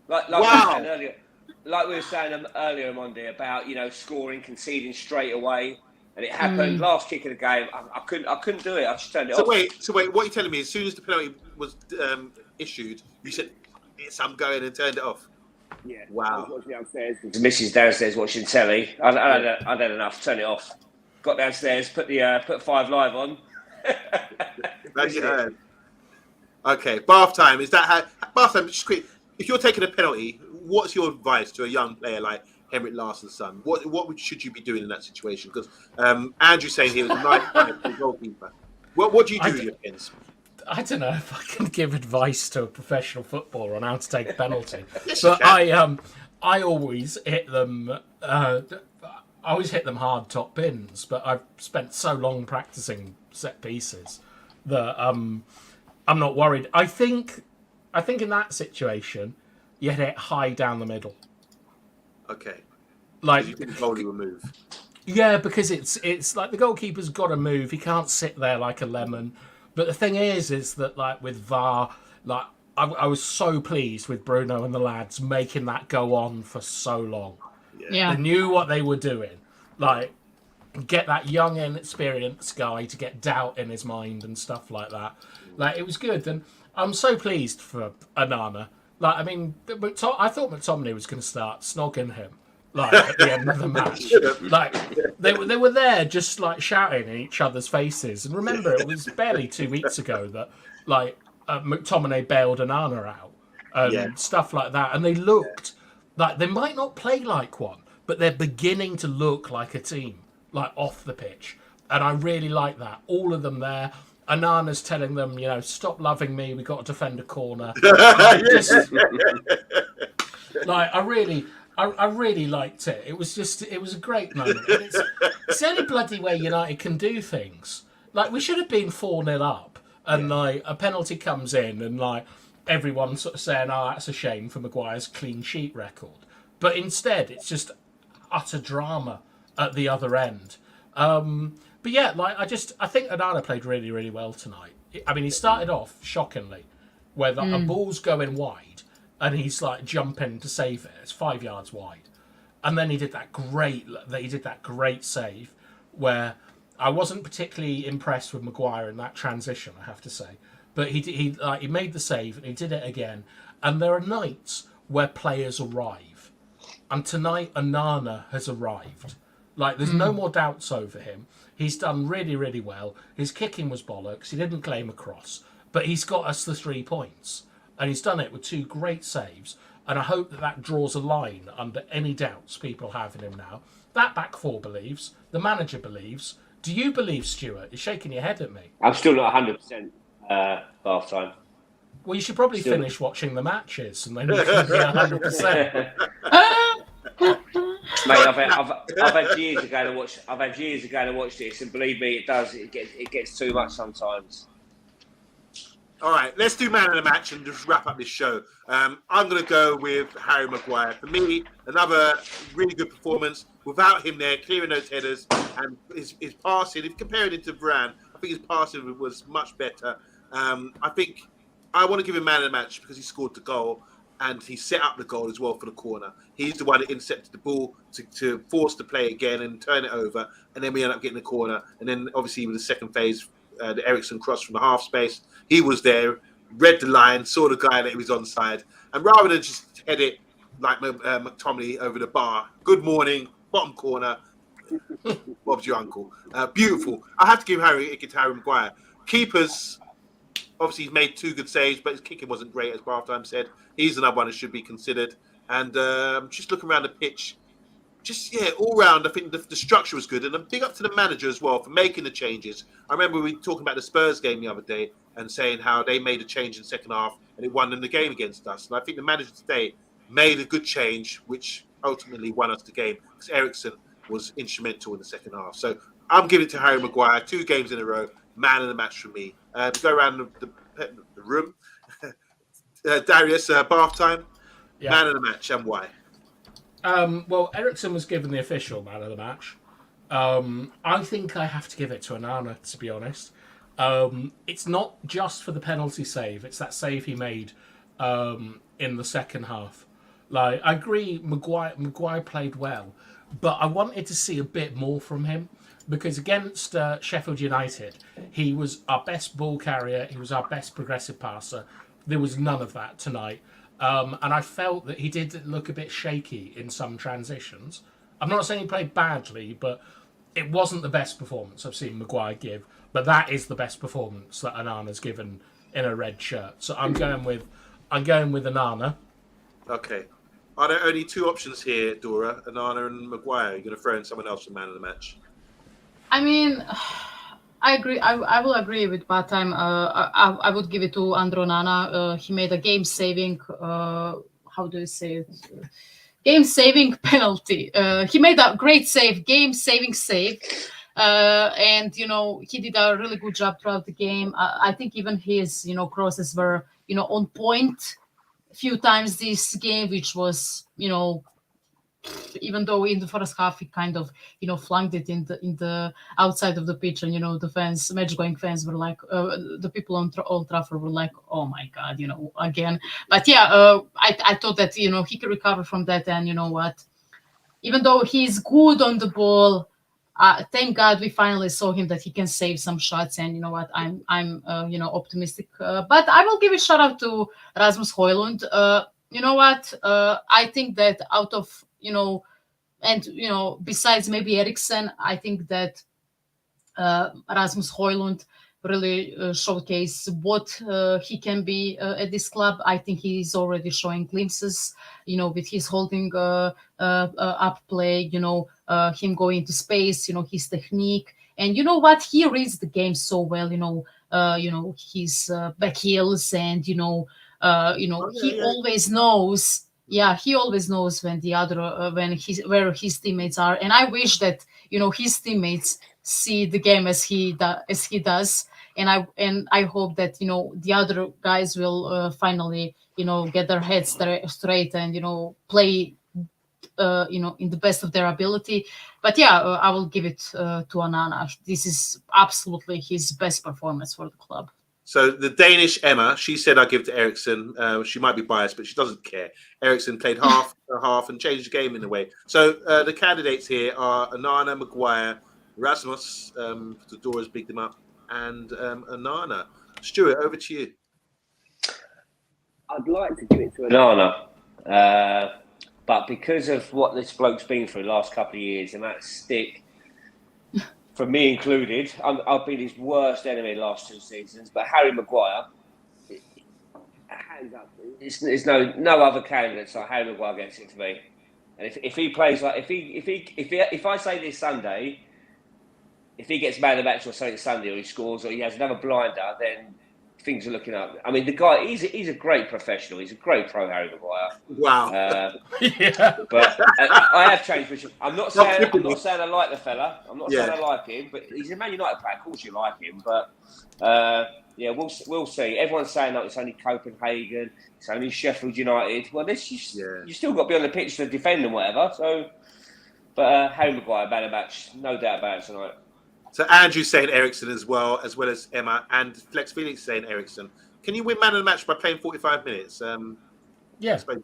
Speaker 4: Like
Speaker 1: Wow.
Speaker 4: we were saying earlier, Monday, about scoring, conceding straight away, and it happened. Last kick of the game, I couldn't do it. I just turned it off.
Speaker 1: So wait, what are you telling me? As soon as the penalty was issued, you said, "Yes, I'm going," and turned it off.
Speaker 5: Yeah.
Speaker 1: Wow.
Speaker 5: I was watching downstairs.
Speaker 4: The missus downstairs watching telly. I'd had enough. Turn it off. Got downstairs, put 5 Live on.
Speaker 1: That's your hand. Okay, bath time. Is that how? Bath time. Just quick. If you're taking a penalty, what's your advice to a young player like Henrik Larsson's son? What should you be doing in that situation? Because Andrew's saying he was a nice player for the goalkeeper. What do you do with your pins?
Speaker 3: I don't know if I can give advice to a professional footballer on how to take a penalty,
Speaker 1: Yes,
Speaker 3: but
Speaker 1: you can.
Speaker 3: I always hit them. I always hit them hard top bins, but I've spent so long practicing set pieces that I'm not worried. I think in that situation, you hit it high down the middle.
Speaker 1: Okay.
Speaker 3: Like
Speaker 1: You can goalie will move.
Speaker 3: yeah, because it's like the goalkeeper's got to move. He can't sit there like a lemon. But the thing is that like with VAR, like I was so pleased with Bruno and the lads making that go on for so long.
Speaker 2: Yeah.
Speaker 3: They knew what they were doing. Like, get that young, inexperienced guy to get doubt in his mind and stuff like that. Like, it was good. And I'm so pleased for Onana. Like, I mean, I thought McTominay was going to start snogging him, like, at the end of the match. Like, they were there just, like, shouting in each other's faces. And remember, it was barely 2 weeks ago that, like, McTominay bailed Onana out and stuff like that. And they looked like they might not play like one, but they're beginning to look like a team, like off the pitch. And I really like that. All of them there. Onana's telling them, stop loving me. We got to defend a corner. Like, I really liked it. It was a great moment. And it's the only bloody way United can do things. Like, we should have been 4-0 up, and like a penalty comes in, and like everyone's sort of saying, "Oh, that's a shame for Maguire's clean sheet record." But instead, it's just utter drama at the other end. But yeah, like I think Onana played really, really well tonight. I mean, he started off shockingly, where a ball's going wide, and he's like jumping to save it. It's 5 yards wide, and then he did that great save, where I wasn't particularly impressed with Maguire in that transition, I have to say. But he made the save and he did it again. And there are nights where players arrive, and tonight Onana has arrived. Like, there's no more doubts over him. He's done really, really well. His kicking was bollocks. He didn't claim a cross, but he's got us the 3 points, and he's done it with 2 great saves. and I hope that draws a line under any doubts people have in him now. That back four believes, the manager believes. Do you believe, Stuart? You're shaking your head at me.
Speaker 4: I'm still not 100% half time.
Speaker 3: Well, you should probably
Speaker 4: Still-
Speaker 3: finish watching the matches, and then you can be 100%.
Speaker 4: Mate, I've had years ago to watch. I've had years ago to watch this, and believe me, it does. It gets too much sometimes.
Speaker 1: All right, let's do man of the match and just wrap up this show. I'm going to go with Harry Maguire. For me, another really good performance. Without him there, clearing those headers and his passing, if compared it to Varane, I think his passing was much better. I think I want to give him man of the match because he scored the goal and he set up the goal as well for the corner. He's the one that intercepted the ball to force the play again and turn it over, and then we end up getting the corner. And then obviously with the second phase, the Ericsson cross from the half space, he was there, read the line, saw the guy that he was onside, and rather than just head it like McTominay over the bar, good morning, bottom corner, Bob's your uncle. Beautiful. I have to give Harry Maguire. Keepers, obviously he's made 2 good saves, but his kicking wasn't great, as Bathtime said. He's another one that should be considered. And just looking around the pitch, all round, I think the structure was good. And I'm big up to the manager as well for making the changes. I remember we were talking about the Spurs game the other day and saying how they made a change in the second half and it won them the game against us. And I think the manager today made a good change, which ultimately won us the game because Ericsson was instrumental in the second half. So I'm giving it to Harry Maguire, 2 games in a row, man of the match for me. To go around the room, Darius, bath time, man of the match, and why?
Speaker 3: Well, Ericsson was given the official man of the match. I think I have to give it to Onana, to be honest. It's not just for the penalty save; it's that save he made in the second half. Like, I agree, Maguire played well, but I wanted to see a bit more from him because against Sheffield United, he was our best ball carrier, he was our best progressive passer. There was none of that tonight. And I felt that he did look a bit shaky in some transitions. I'm not saying he played badly, but it wasn't the best performance I've seen Maguire give. But that is the best performance that Onana's given in a red shirt. So I'm going with Onana.
Speaker 1: Okay. Are there only 2 options here, Dora, Onana and Maguire? Are you going to throw in someone else for man of the match?
Speaker 2: I mean, I agree. I will agree with Bathtime. I would give it to Andro Onana. He made a game-saving. How do you say it? Game-saving penalty. He made a great save, game-saving save, and he did a really good job throughout the game. I think even his crosses were on point a few times this game, which was even though in the first half he kind of flunked it in the outside of the pitch, and the fans, match-going fans, were like, the people on Old Trafford were like, oh my god, again. But yeah, I thought that he could recover from that, and what, even though he's good on the ball, thank God we finally saw him that he can save some shots, and what, I'm optimistic. But I will give a shout out to Rasmus Højlund. You know what? I think that out of and besides maybe Ericsson, I think that Rasmus Højlund really showcase what he can be at this club. I think he's already showing glimpses, with his holding up play, him going into space, his technique, and what, he reads the game so well, his back heels, and he always knows. Yeah, he always knows when the other where his teammates are, and I wish that his teammates see the game as he does, and I hope that the other guys will finally get their heads straight and play in the best of their ability. But yeah, I will give it to Onana. This is absolutely his best performance for the club.
Speaker 1: So the Danish Emma, she said I give it to Ericsson. She might be biased, but she doesn't care. Ericsson played half and changed the game in a way. So the candidates here are Onana, Maguire, Rasmus, Dora's picked him up, and Onana. Stuart, over to you.
Speaker 5: I'd like to give it to
Speaker 4: Onana, but because of what this bloke's been through the last couple of years and that stick, for me included, I've been his worst enemy the last 2 seasons. But Harry Maguire,
Speaker 5: Hands up, please.
Speaker 4: There's no other candidates like Harry Maguire gets it to me. And if he plays like if I say this Sunday, if he gets man of the match or something Sunday, or he scores, or he has another blinder, then things are looking up. I mean, the guy, he's a great professional. He's a great pro, Harry Maguire.
Speaker 1: Wow.
Speaker 3: Yeah.
Speaker 4: But I have changed. Which I'm not saying I like the fella. I'm not saying I like him. But he's a Man United player. Of course, you like him. But yeah, we'll see. Everyone's saying that it's only Copenhagen, it's only Sheffield United. Well, this you still got to be on the pitch to defend and whatever. So, but Harry Maguire, man of the match, no doubt about it tonight.
Speaker 1: So Andrew's saying Ericsson as well as Emma, and Flex Felix saying Ericsson. Can you win man of the match by playing 45 minutes?
Speaker 3: Yeah.
Speaker 1: I suppose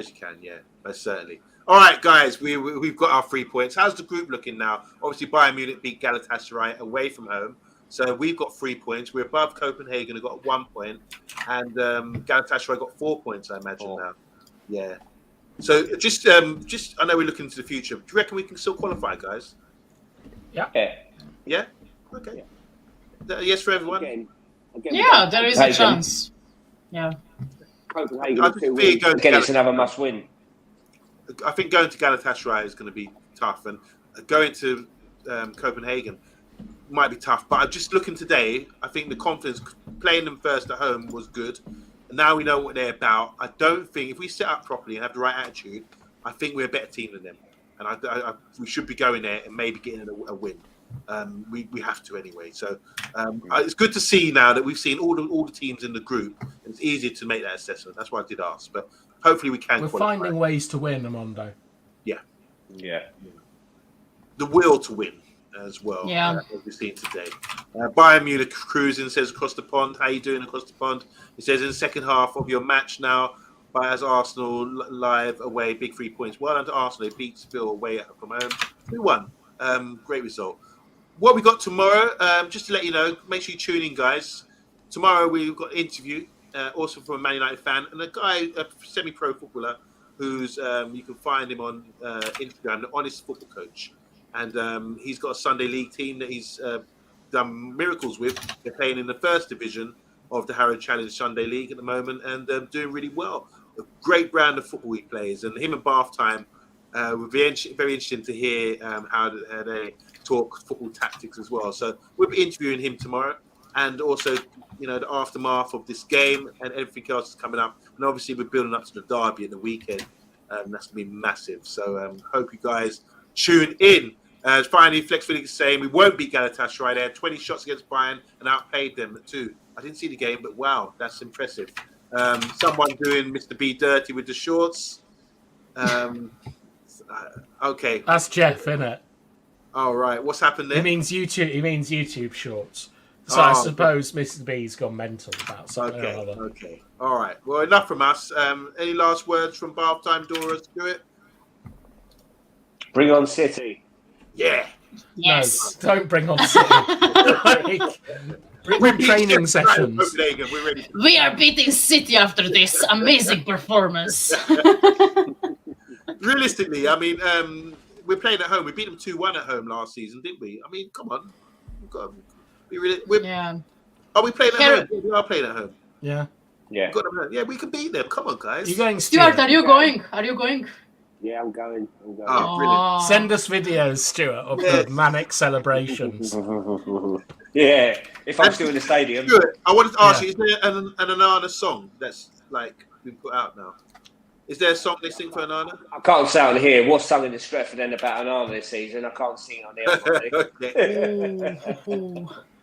Speaker 1: you can. Yeah, most certainly. All right, guys, we've got our 3 points. How's the group looking now? Obviously, Bayern Munich beat Galatasaray away from home, so we've got 3 points. We're above Copenhagen, have got 1 point, and Galatasaray got 4 points, I imagine now. Yeah. So just I know we're looking into the future. Do you reckon we can still qualify, guys?
Speaker 3: Yeah.
Speaker 1: Yeah? Okay. Yes for everyone?
Speaker 5: Again,
Speaker 2: Yeah, there is a chance. Yeah.
Speaker 5: Copenhagen.
Speaker 4: Again, it's another must win.
Speaker 1: I think going to Galatasaray is going to be tough, and going to Copenhagen might be tough. But I'm just looking today, I think the confidence, playing them first at home was good. And now we know what they're about. I don't think, if we set up properly and have the right attitude, I think we're a better team than them. And we should be going there and maybe getting a win. We have to anyway. So it's good to see now that we've seen all the teams in the group. And it's easier to make that assessment. That's why I did ask. But hopefully we can.
Speaker 3: We're
Speaker 1: qualify.
Speaker 3: finding ways to win, Amondo.
Speaker 4: Yeah.
Speaker 1: The will to win as well.
Speaker 2: Yeah.
Speaker 1: As we've seen today. Bayern Munich cruising says across the pond. How you doing across the pond? He says in the second half of your match now. As Arsenal live away, big 3 points. Well done to Arsenal. They beat Seville away from home. 2-1. Great result. What we got tomorrow, just to let you know, make sure you tune in, guys. Tomorrow we've got an interview, also from a Man United fan, and a guy, a semi-pro footballer, who's you can find him on Instagram, the Honest Football Coach. And he's got a Sunday League team that he's done miracles with. They're playing in the first division of the Harrow Challenge Sunday League at the moment, and doing really well. A great brand of football he plays, and him and Bathtime would be very interesting to hear how they talk football tactics as well. So we'll be interviewing him tomorrow, and also the aftermath of this game and everything else is coming up. And obviously we're building up to the derby at the weekend, and that's gonna be massive. So hope you guys tune in. Finally, Flex Felix is saying we won't beat Galatasaray. They had 20 shots against Bayern and outplayed them at 2. I didn't see the game, but wow, that's impressive. Someone doing Mr. B dirty with the shorts. Okay.
Speaker 3: That's Jeff, innit?
Speaker 1: All right. What's happened there?
Speaker 3: He means YouTube shorts. So I suppose Mr. B's gone mental about something or other.
Speaker 1: Okay. All right. Well, enough from us. Any last words from Bathtime, Dora, Stuart?
Speaker 4: Bring on City.
Speaker 1: Yeah.
Speaker 2: Yes.
Speaker 3: No, don't bring on City. Bring on training sessions.
Speaker 1: We're ready.
Speaker 2: We are beating City after this amazing performance.
Speaker 1: Realistically, I mean, we're playing at home. We beat them 2-1 at home last season, didn't we? I mean, come on. We've got to be really.
Speaker 2: Yeah.
Speaker 1: Are we playing at home? We are playing at home.
Speaker 3: Yeah.
Speaker 4: Yeah.
Speaker 1: Yeah, we can beat them. Come on, guys.
Speaker 3: You going,
Speaker 2: Stuart, are you going? Are you going?
Speaker 5: Yeah, I'm going.
Speaker 1: Oh, brilliant.
Speaker 3: Send us videos, Stuart, of the manic celebrations.
Speaker 4: Yeah, if I'm still in the stadium.
Speaker 1: Stuart, I wanted to ask you, is there an Onana song that's like been put out now? Is there a song they sing for Onana?
Speaker 4: I can't say on here what's sung in the Stretford End about Onana this season. I can't sing on here.
Speaker 1: Okay.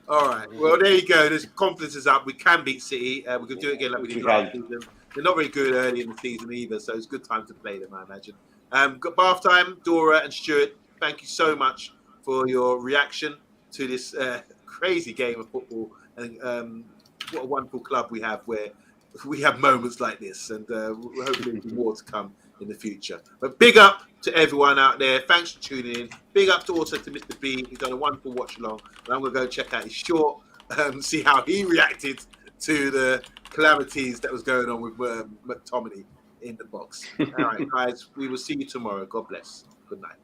Speaker 1: All right. Well, there you go. There's confidence is up. We can beat City. We can do it again like we did last season. They're not very good early in the season either, so it's a good time to play them, I imagine. Got Bathtime, Dora, and Stuart. Thank you so much for your reaction to this crazy game of football, and what a wonderful club we have where we have moments like this, and hopefully there's more to come in the future. But big up to everyone out there. Thanks for tuning in. Big up to also to Mr. B. He's done a wonderful watch along. And I'm going to go check out his short, see how he reacted to the calamities that was going on with McTominay in the box. All right, guys, we will see you tomorrow. God bless. Good night.